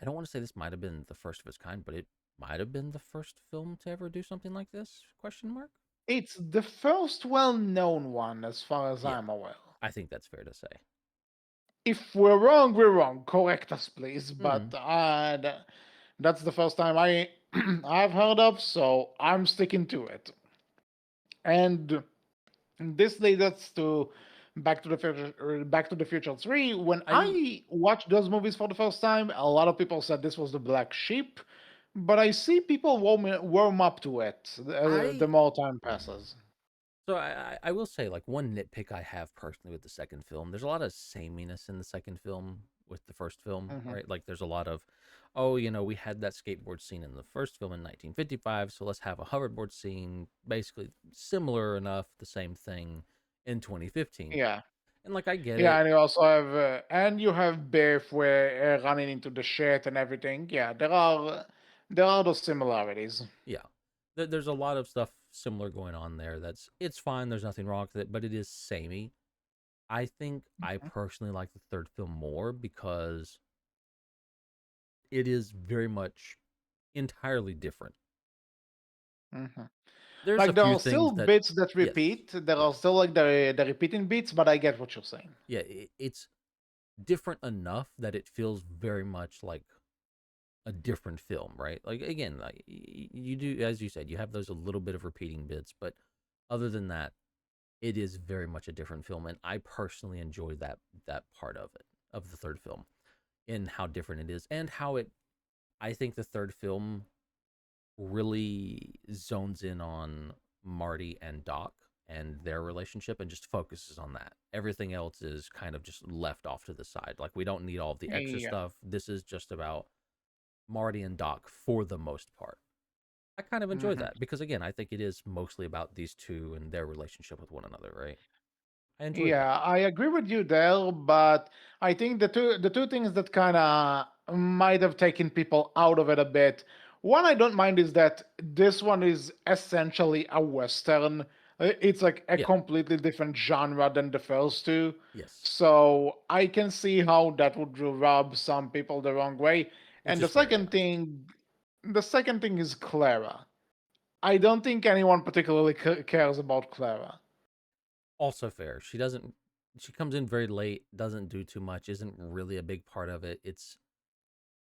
I don't want to say this might have been the first of its kind, but it might have been the first film to ever do something like this? Question mark. It's the first well-known one, as far as Yeah, I'm aware. I think that's fair to say. If we're wrong, we're wrong. Correct us, please. But Mm. that's the first time I've heard of, so I'm sticking to it. And this leads us to Back to the Future 3. When I I watched those movies for the first time, a lot of people said this was the black sheep, but I see people warm up to it the I more time mm. passes. So I will say like one nitpick I have personally with the second film. There's a lot of sameness in the second film with the first film, Hmm. right? Like there's a lot of, oh, we had that skateboard scene in the first film in 1955, so let's have a hoverboard scene, basically similar enough, the same thing in 2015. Yeah. And like I get Yeah, it, and you have Biff where running into the shit and everything. Yeah, there are those similarities. yeah. There's a lot of stuff similar going on there. It's fine. There's nothing wrong with it, but it is samey. I think I personally like the third film more because it is very much entirely different. Hmm. There's a Like there few are things still that, bits that yes, repeat. There are yes, still like the repeating bits, but I get what you're saying. yeah, it's different enough that it feels very much like a different film, right? Like again, like you do, as you said, you have those a little bit of repeating bits, but other than that, it is very much a different film, and I personally enjoy that part of it, of the third film, and how different it is, and how it. I think the third film really zones in on Marty and Doc. and their relationship and just focuses on that. Everything else is kind of just left off to the side. Like, we don't need all of the extra Yeah. stuff. This is just about Marty and Doc for the most part. I kind of enjoy Mhm. that because, again, I think it is mostly about these two and their relationship with one another, right? I enjoy that. Yeah, I agree with you there, but I think the two things that kind of might have taken people out of it a bit. One I don't mind is that this one is essentially a western. It's like a Yeah. completely different genre than the first two. Yes. So I can see how that would rub some people the wrong way. Which And is fair, yeah. the second thing is Clara. I don't think anyone particularly cares about Clara. Also fair. She comes in very late, doesn't do too much, isn't really a big part of it. It's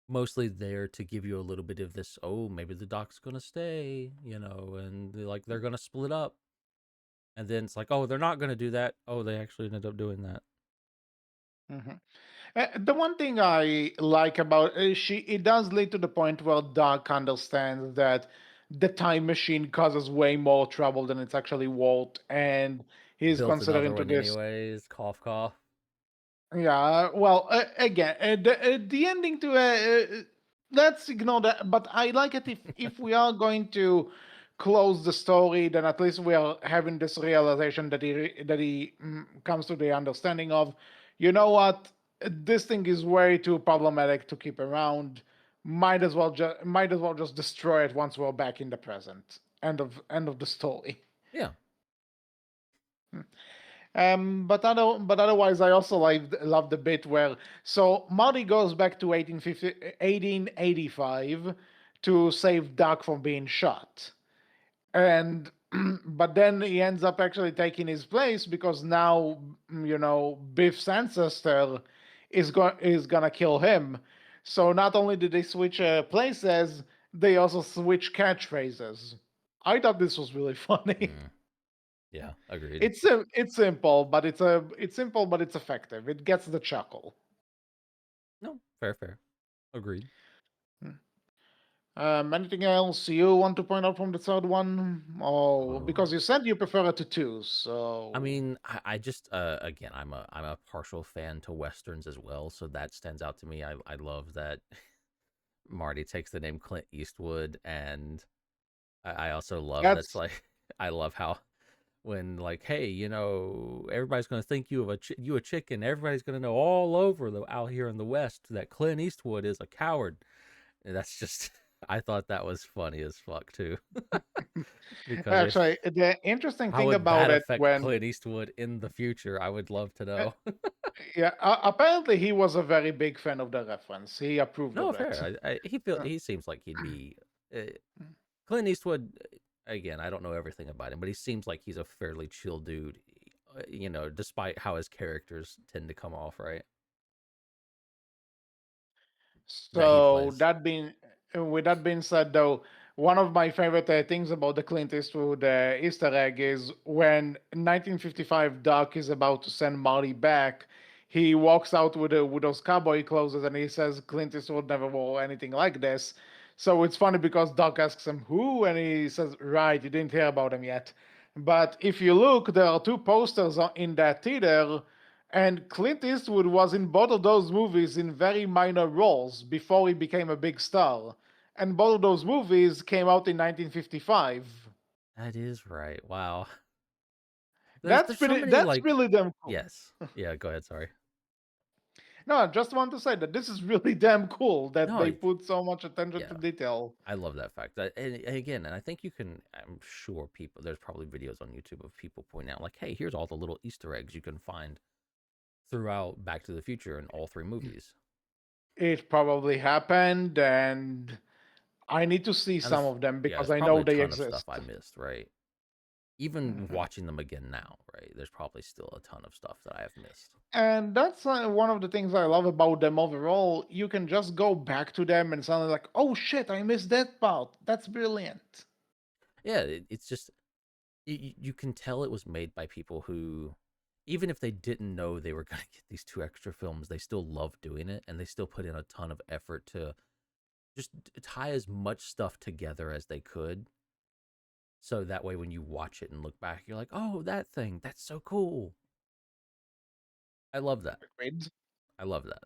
mostly there to give you a little bit of this, oh, maybe the doc's gonna stay, and they're gonna split up. And then it's like, oh, they're not gonna do that. Oh, they actually ended up doing that. Mhm. The one thing I like about it does lead to the point where Doc understands that the time machine causes way more trouble than it's actually worth, and he's Built another considering to one this. anyways. Cough cough. Yeah, well, again, the ending to let's ignore that. But I like it if we are going to close the story, then at least we are having this realization that he comes to the understanding of, you know what, this thing is way too problematic to keep around. Might as well just destroy it once we're back in the present. End of the story. Yeah. But otherwise, I also love the bit where so Marty goes back to 1885 to save Doc from being shot, and but then he ends up actually taking his place because now Biff's ancestor is gonna kill him. So not only did they switch places, they also switch catchphrases. I thought this was really funny. Mm, yeah. Agreed. It's simple, but it's effective. It gets the chuckle. No, fair, fair. Agreed. Anything else you want to point out from the third one? Oh, Oh. because you said you prefer it to two, I so mean, I just again, I'm a partial fan to westerns as well, so that stands out to me. I love that Marty takes the name Clint Eastwood, and I also love that's that's like I love how when like, hey, everybody's gonna think you a chicken. Everybody's gonna know all over the out here in the West that Clint Eastwood is a coward. And that's just I thought that was funny as fuck too, because actually the interesting how thing would about that it affect when Clint Eastwood in the future? I would love to uh, know. yeah, apparently he was a very big fan of the reference. He approved No, of it. fair. Uh, He seems like he'd be uh, Clint Eastwood. Again, I don't know everything about him, but he seems like he's a fairly chill dude. Despite how his characters tend to come off, right? That he So plays. with that being said, though, one of my favorite things about the Clint Eastwood Easter egg is when in 1955 Doc is about to send Marty back. He walks out with those cowboy clothes and he says Clint Eastwood never wore anything like this. So it's funny because Doc asks him who, and he says, "Right, you didn't hear about him yet." But if you look, there are two posters in that theater, and Clint Eastwood was in both of those movies in very minor roles before he became a big star. And both of those movies came out in 1955. That is right. Wow. That's There's so pretty. many That's like really damn cool. yes. Yeah, go ahead, sorry. No, I just want to say that this is really damn cool that No, they put so much attention to yeah. detail. I love that fact. And again, and I think you can. I'm sure people. There's probably videos on YouTube of people pointing out, like, "Hey, here's all the little Easter eggs you can find throughout Back to the Future in all three movies." It probably happened, and I need to see And some of them yeah, because there's I probably know a they ton of stuff exist. I missed. Right, even Mhm. watching them again now. Right, there's probably still a ton of stuff that I have missed. And that's one of the things I love about them overall. You can just go back to them and suddenly like, oh shit, I missed that part. That's brilliant. Yeah, it's just you can tell it was made by people who, even if they didn't know they were going to get these two extra films, they still love doing it and they still put in a ton of effort to just tie as much stuff together as they could So that way, when you watch it and look back, you're like, oh, that thing, that's so cool. I love that. Agreed. I love that.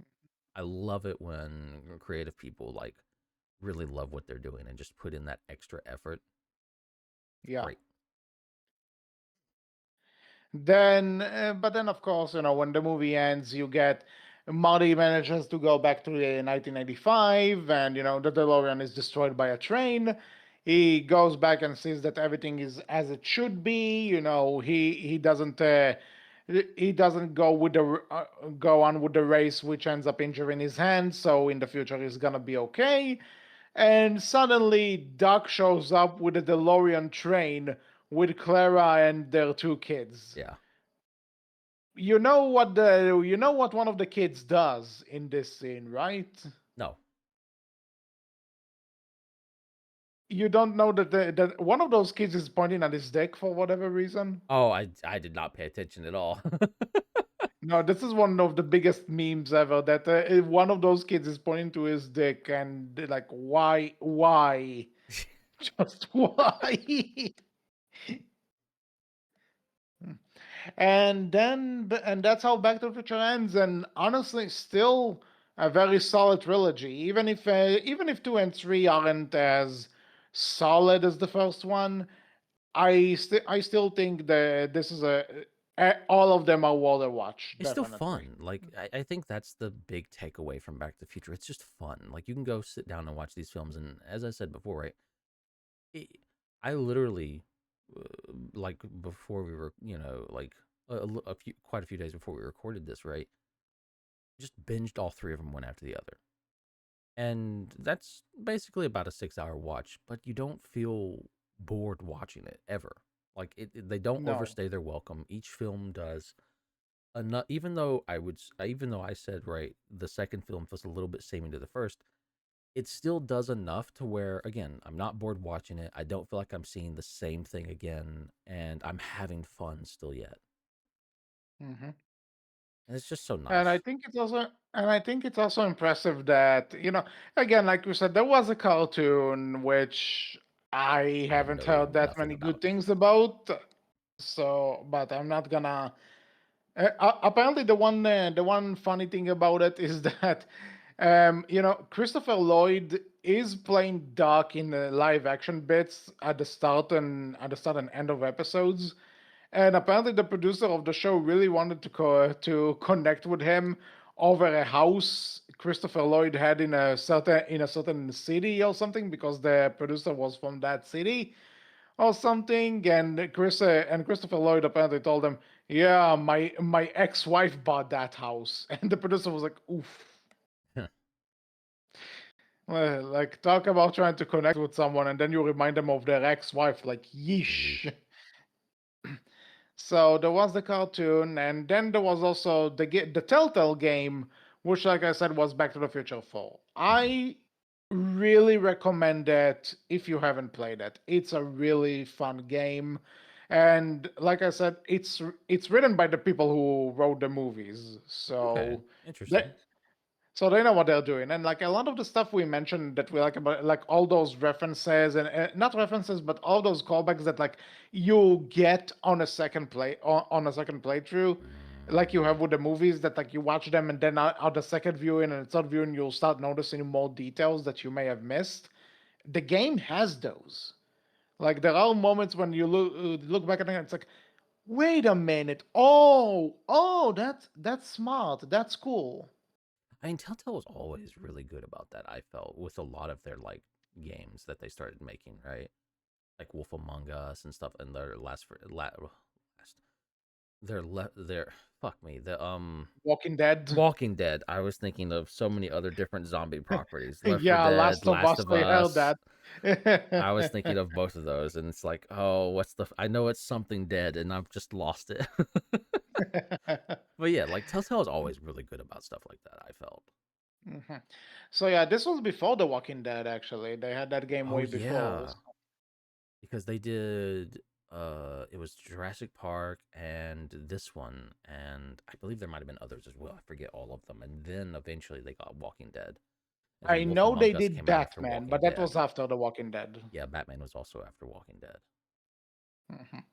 I love it when creative people like really love what they're doing and just put in that extra effort. It's Yeah. great. Then, but then of course, when the movie ends, you get Marty manages to go back to 1995, and the DeLorean is destroyed by a train. He goes back and sees that everything is as it should be. He doesn't go on with the race, which ends up injuring his hand. So in the future, he's gonna be okay. And suddenly, Doc shows up with a DeLorean train with Clara and their two kids. Yeah. You know what one of the kids does in this scene, right? No. You don't know that one of those kids is pointing at his dick for whatever reason. Oh, I did not pay attention at all. No, this is one of the biggest memes ever. That one of those kids is pointing to his dick, and they're like, why, just why? And that's how Back to the Future ends. And honestly, still a very solid trilogy. Even if 2 and 3 aren't as solid as the first one, I still think that this is all of them are worth a watch. It's still Definitely. fun. Like I think that's the big takeaway from Back to the Future. It's just fun. Like you can go sit down and watch these films, and as I said before, right? It, I literally, like before we were, like quite a few days before we recorded this, right? Just binged all three of them one after the other, and that's basically about a 6 hour watch. But you don't feel bored watching it ever. Like they don't No. overstay their welcome. Each film does enough. Even though I said right, the second film feels a little bit samey to the first. It still does enough to where, again, I'm not bored watching it. I don't feel like I'm seeing the same thing again, and I'm having fun still yet. Hmm. And it's just so And I nice. think it's also and I think it's also impressive that, again, like you said, there was a cartoon which I I haven't know heard that nothing many good about. things about. So, but I'm not gonna. Apparently, the one funny thing about it is that, Christopher Lloyd is playing Doc in the live action bits at the start and end of episodes. And apparently, the producer of the show really wanted to connect with him over a house Christopher Lloyd had in a certain city or something, because the producer was from that city or something. And Christopher Lloyd apparently told him, "Yeah, my ex-wife bought that house," and the producer was like, "Oof." Well, like, talk about trying to connect with someone and then you remind them of their ex-wife. Like, yeesh. Yeesh. So there was the cartoon, and then there was also the Telltale game, which, like I said, was Back to the Future 4. Mhm. I really recommend it if you haven't played it. It's a really fun game, and like I said, it's written by the people who wrote the movies, Okay, so they interesting. so they know what they're doing. And like a lot of the stuff we mentioned that we like about, like all those references and not references, but all those callbacks that like you get on a second playthrough, like you Mm, have with the movies, that like you watch them and then on the second viewing and third viewing you'll start noticing more details that you may have missed. The game has those. Like there are moments when you look back at it and it's like, wait a minute, oh, that's smart, that's cool. I mean, Telltale was always really good about that. I felt with a lot of their like games that they started making, right? Like Wolf Among Us and stuff, and their last their fuck me the Walking Dead. Walking Dead. I was thinking of so many other different zombie properties. Left for Yeah, Dead, Last of Last Us, of I heard Us. that. I was thinking of both of those, and it's like, oh, I know it's something dead, and I've just lost it. But yeah, like Telltale is always really good about stuff like that. I felt. Mhm. So yeah, this was before The Walking Dead. Actually, they had that game Oh way before. yeah, because they did. It was Jurassic Park and this one, and I believe there might have been others as well. I forget all of them, and then eventually they got Walking Dead, and I then Wolf know they Among Us did came out after Batman, Walking but that Dead. was after The Walking Dead. Yeah, Batman was also after Walking Dead. Mhm.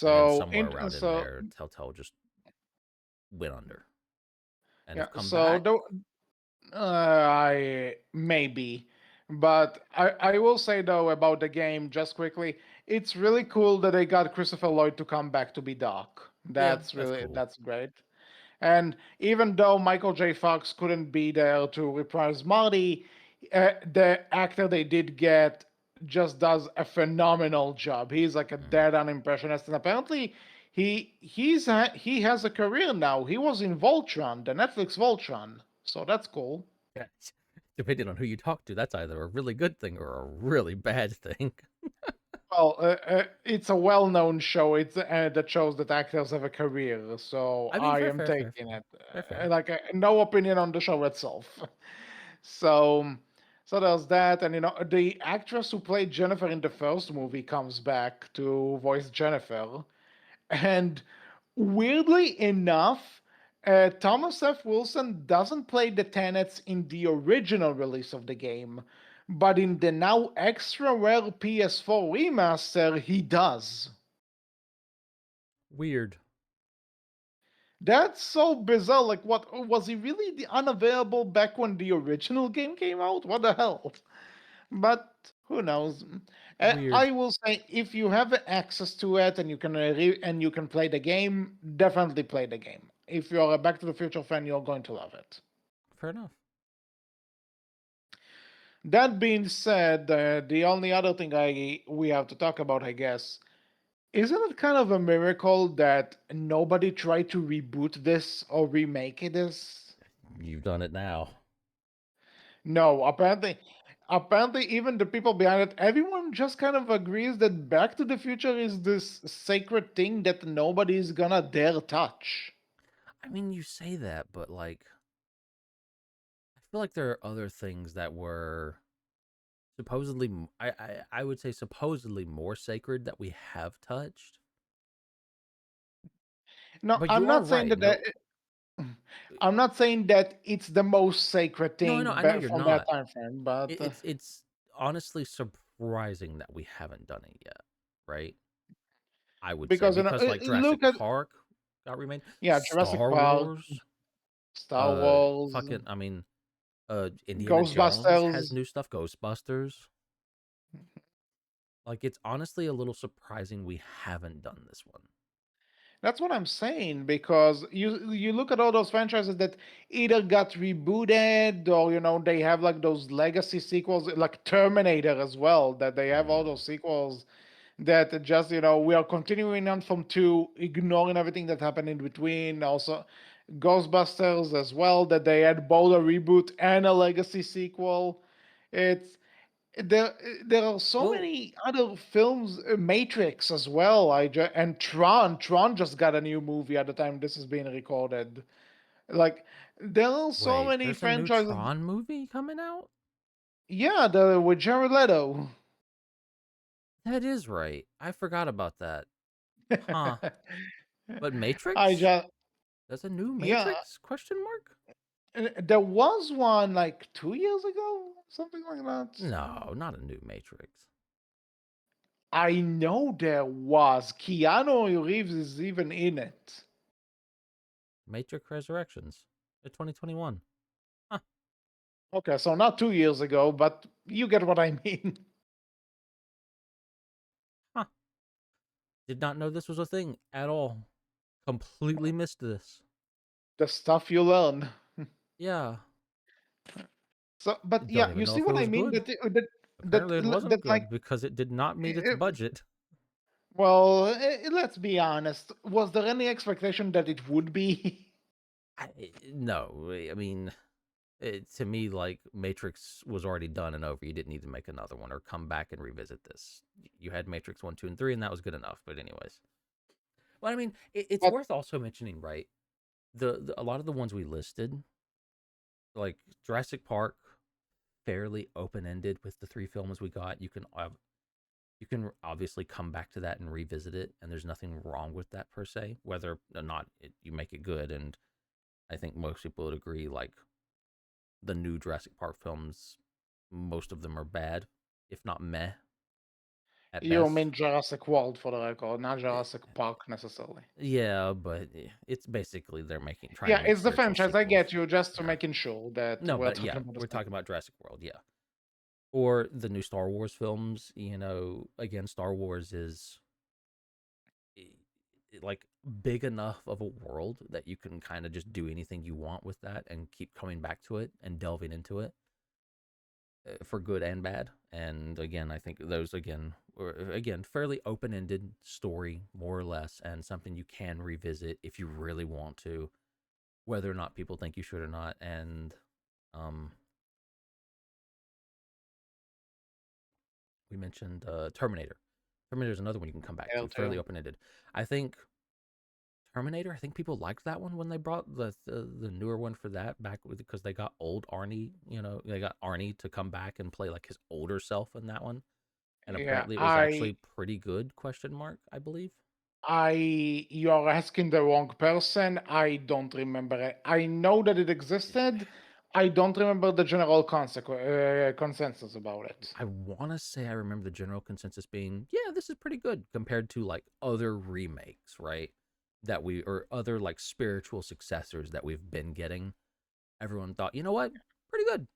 And then So, somewhere around in so there, Telltale just went under and yeah, have come so back. the I maybe, but I will say though about the game just quickly, it's really cool that they got Christopher Lloyd to come back to be Doc. Yeah, That's that's really cool. that's great. And even though Michael J. Fox couldn't be there to reprise Marty, the actor they did get just does a phenomenal job. He's like a Mm. dead-on impressionist, and apparently he has a career now. He was in Voltron, the Netflix Voltron, so that's cool. Yeah. Depending on who you talk to, that's either a really good thing or a really bad thing. Well, it's a well-known show. It's that shows that actors have a career, so I mean, I fair, am fair, fair, taking fair, it. fair, fair. No opinion on the show itself. So, so there's that, and the actress who played Jennifer in the first movie comes back to voice Jennifer, and weirdly enough, Thomas F. Wilson doesn't play the Tenets in the original release of the game, but in the now extra rare PS4 remaster, he does. Weird. That's so bizarre. Like, what was he really unavailable back when the original game came out? What the hell? But who knows? Weird. I will say if you have access to it and and you can play the game, definitely play the game. If you're a Back to the Future fan, you're going to love it. Fair enough. That being said, the only other thing I we have to talk about, I guess, isn't it kind of a miracle that nobody tried to reboot this or remake this? You've done it now. No, apparently even the people behind it, everyone just kind of agrees that Back to the Future is this sacred thing that nobody's gonna dare touch. I mean, you say that, but like, I feel like there are other things that were supposedly, I would say supposedly more sacred that we have touched. No, But I'm you are not saying right. No, I'm not saying that it's the most sacred no, thing I know you're from that not. time frame, but It's honestly surprising that we haven't done it yet, right? I would say because because like Jurassic look at Park got remade, yeah, Jurassic Star Park, Wars, Star Wars, fucking, I mean, Indiana Jones has Ghostbusters. new stuff, Ghostbusters. Like it's honestly a little surprising we haven't done this one. That's what I'm saying because you look at all those franchises that either got rebooted or they have like those legacy sequels like Terminator as well, that they have all Mm. those sequels that just we are continuing on from 2, ignoring everything that happened in between. Also Ghostbusters as well, that they had both a reboot and a legacy sequel. It's there there are so Well, many other films, Matrix as well. And Tron just got a new movie at the time this is being recorded. Like there are so wait, many there's a new franchises. Tron movie coming out? Yeah, the with Jared Leto. That is right. I forgot about that. Huh. But I Matrix? just There's a new Yeah, Matrix? Question mark? there was one like 2 years ago, something like that. No, not a new Matrix. I know there was. Keanu Reeves is even in it. Matrix Resurrections. 2021. Huh. Okay, so not 2 years ago, but you get what I mean. Huh. Did not know this was a thing at all. Completely missed this. The stuff you learn. Yeah. So, but Don't yeah, even you know see if it what I was mean? good. Apparently, it wasn't Like, good because it did not meet its eh, budget. well, let's be honest. Was there any expectation that it would be? No, I mean, to me, like Matrix was already done and over. You didn't need to make another one or come back and revisit this. You had Matrix 1, 2, and 3, and that was good enough. But anyways, well, I mean, it's But worth also mentioning, right? A lot of the ones we listed, like Jurassic Park, fairly open ended with the 3 films we got. You can obviously come back to that and revisit it, and there's nothing wrong with that per se. Whether or not you make it good, and I think most people would agree, like the new Jurassic Park films, most of them are bad, if not meh. at You best. mean Jurassic World for the record, not Eh, Jurassic Park necessarily. Yeah, but it's basically they're making trying to Yeah, make it's the spiritual franchise. I sequels. get you. Just to Yeah. making sure that No, we're but talking yeah, about the we're same. talking about Jurassic World, yeah. Or the new Star Wars films, again, Star Wars is like big enough of a world that you can kind of just do anything you want with that and keep coming back to it and delving into it for good and bad. And again, I think those again were again fairly open-ended story more or less and something you can revisit if you really want to, whether or not people think you should or not. And um we mentioned Terminator. Terminator is another one you can come back to, fairly Telltale. open-ended. I think Terminator. I think people liked that one when they brought the newer one for that back because they got old Arnie. They got Arnie to come back and play like his older self in that one, and Yeah, apparently it was actually pretty good. Question mark, I believe. you're asking the wrong person. I don't remember it. I know that it existed. I don't remember the general consensus about it. I want to say I remember the general consensus being, yeah, this is pretty good compared to like other remakes, right? That we or other like spiritual successors that we've been getting. Everyone thought, you know what, pretty good.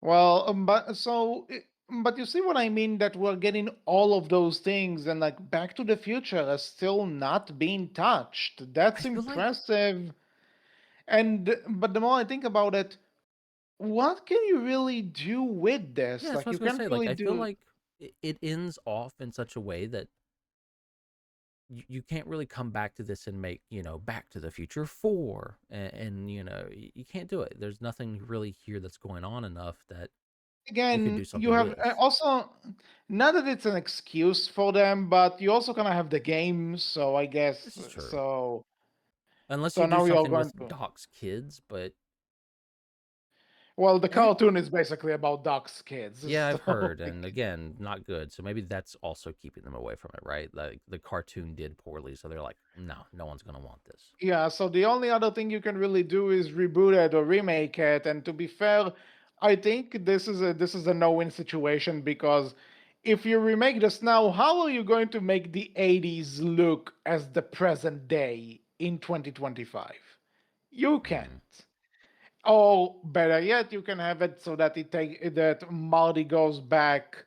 Well, but you see what I mean? That we're getting all of those things, and like Back to the Future is still not being touched. I That's feel like impressive. And but the more I think about it, what can you really do with Yeah, this? that's what Like I was you gonna can't say. Like, really I feel do. like it ends off in such a way that you can't really come back to this and make Back to the Future 4, and you can't do it. There's nothing really here that's going on enough that you could do Again, you something have with. also not that it's an excuse for them, but you also kind of have the game. So I guess This is true, so. unless So you do now you're something going with to. Doc's kids. But Well, the eh, cartoon is basically about Doc's kids. yeah, I've So heard, and again, not good. So maybe that's also keeping them away from it, right? Like the cartoon did poorly, so they're like, no, no one's gonna want this. yeah, so the only other thing you can really do is reboot it or remake it. And to be fair, I think this is a no-win situation because if you remake this now, how are you going to make the 80s look as the present day in 2025? You can't. Mm, Or better yet, you can have it so that that Marty goes back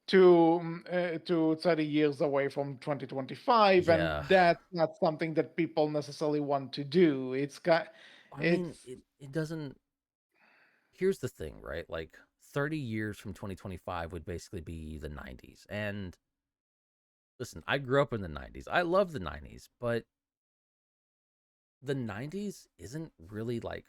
to 30 years away from 2025, and yeah, that's not something that people necessarily want to do. I mean, It's it doesn't. Here's the thing, right? Like 30 years from 2025 would basically be the 90s. And listen, I grew up in the 90s. I love the 90s, but the 90s isn't really like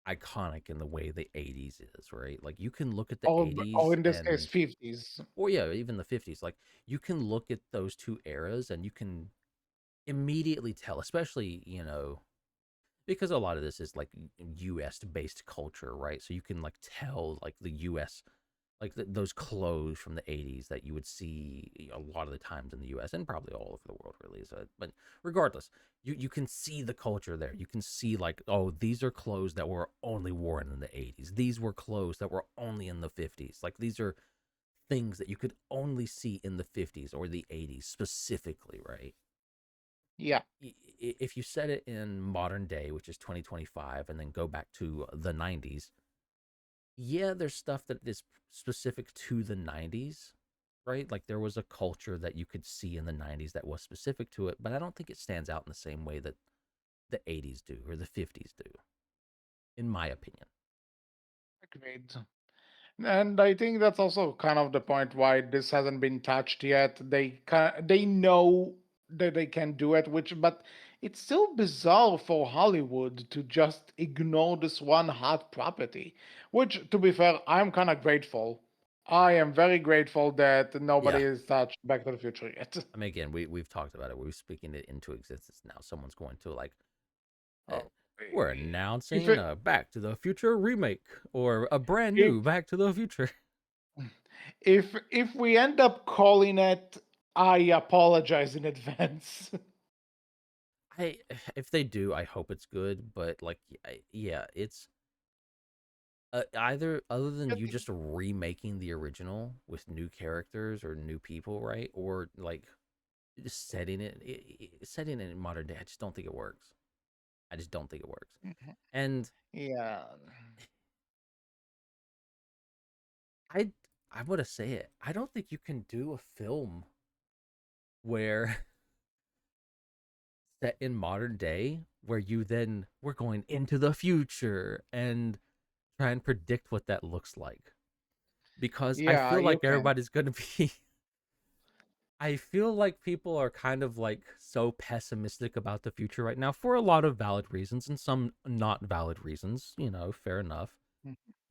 iconic in the way the 80s is, right? Like you can look at the or 80s in this case and 50s. or yeah, even the 50s. Like you can look at those two eras and you can immediately tell, especially, because a lot of this is like US based culture, right? So you can like tell like the US, like those clothes from the 80s that you would see a lot of the times in the US and probably all over the world, really. So, but regardless, you can see the culture there. You can see like, oh, these are clothes that were only worn in the 80s. These were clothes that were only in the 50s. Like these are things that you could only see in the 50s or the 80s specifically, right? Yeah. If you set it in modern day, which is 2025, and then go back to the 90s, yeah, there's stuff that is specific to the 90s, right? Like there was a culture that you could see in the 90s that was specific to it, but I don't think it stands out in the same way that the 80s do or the 50s do, in my opinion. Agreed. And I think that's also kind of the point why this hasn't been touched yet. They know that they can do it, which but it's still bizarre for Hollywood to just ignore this one hot property. Which, to be fair, I'm kind of grateful. I am very grateful that nobody Yeah. has touched Back to the Future yet. I mean, again, we've talked about it. We're speaking it into existence now. Someone's going to like, eh, Oh, we're if announcing it, a Back to the Future remake or a brand if new Back to the Future. if we end up calling it, I apologize in advance. I If they do, I hope it's good. But like, yeah, it's Either other than I you think- just remaking the original with new characters or new people, right? Or like just setting it in modern day. I just don't think it works. I just don't think it works. And Yeah. I I want to say it. I don't think you can do a film where set in modern day where you then we're going into the future and try and predict what that looks like because I Yeah, feel you like can. everybody's going to be I feel like people are kind of like so pessimistic about the future right now for a lot of valid reasons and some not valid reasons, fair enough.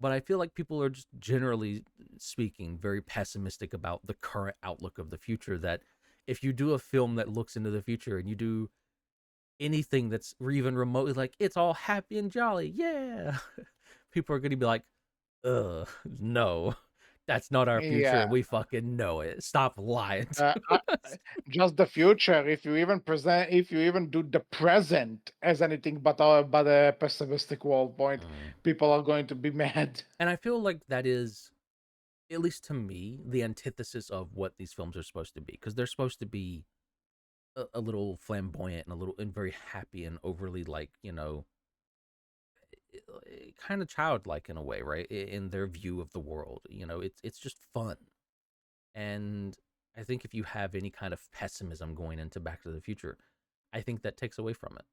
But I feel like people are just generally speaking very pessimistic about the current outlook of the future that if you do a film that looks into the future and you do anything that's even remotely like it's all happy and jolly, yeah, people are going to be like, no, that's not our future Yeah. and we fucking know it. Stop lying Uh, to I, us. just the future. If you even do the present as anything but a pessimistic world point, Mm. people are going to be mad. And I feel like that is, at least to me, the antithesis of what these films are supposed to be because they're supposed to be a little flamboyant and a little and very happy and overly like kind of childlike in a way, right? In their view of the world, it's just fun. And I think if you have any kind of pessimism going into Back to the Future, I think that takes away from it.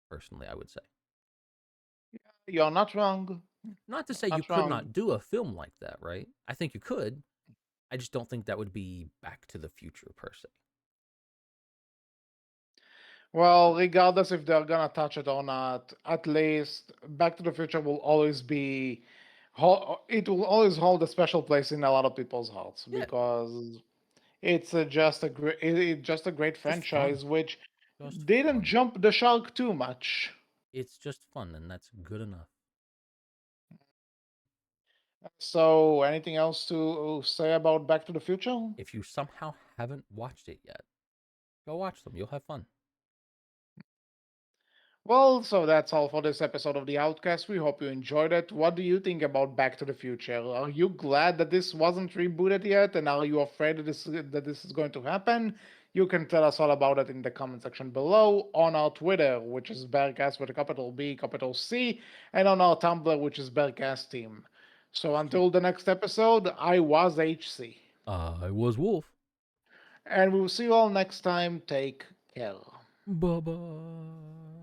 Personally, I would say. You're not wrong. Not to say you Not could wrong. not do a film like that, right? I think you could. I just don't think that would be Back to the Future per se. Well, regardless if they're gonna touch it or not, at least Back to the Future will always be, it will always hold a special place in a lot of people's hearts Yeah, because it's just a great just fun. franchise which Just didn't fun. jump the shark too much. It's just fun, and that's good enough. So, anything else to say about Back to the Future? If you somehow haven't watched it yet, go watch them. You'll have fun. Well, so that's all for this episode of the Outcast. We hope you enjoyed it. What do you think about Back to the Future? Are you glad that this wasn't rebooted yet, and are you afraid that this is going to happen? You can tell us all about it in the comment section below, on our Twitter, which is Berkcast with a capital B, capital C, and on our Tumblr, which is Berkcast Team. So until the next episode, I was HC, I was Wolf. and we will see you all next time. Take care. Bye bye.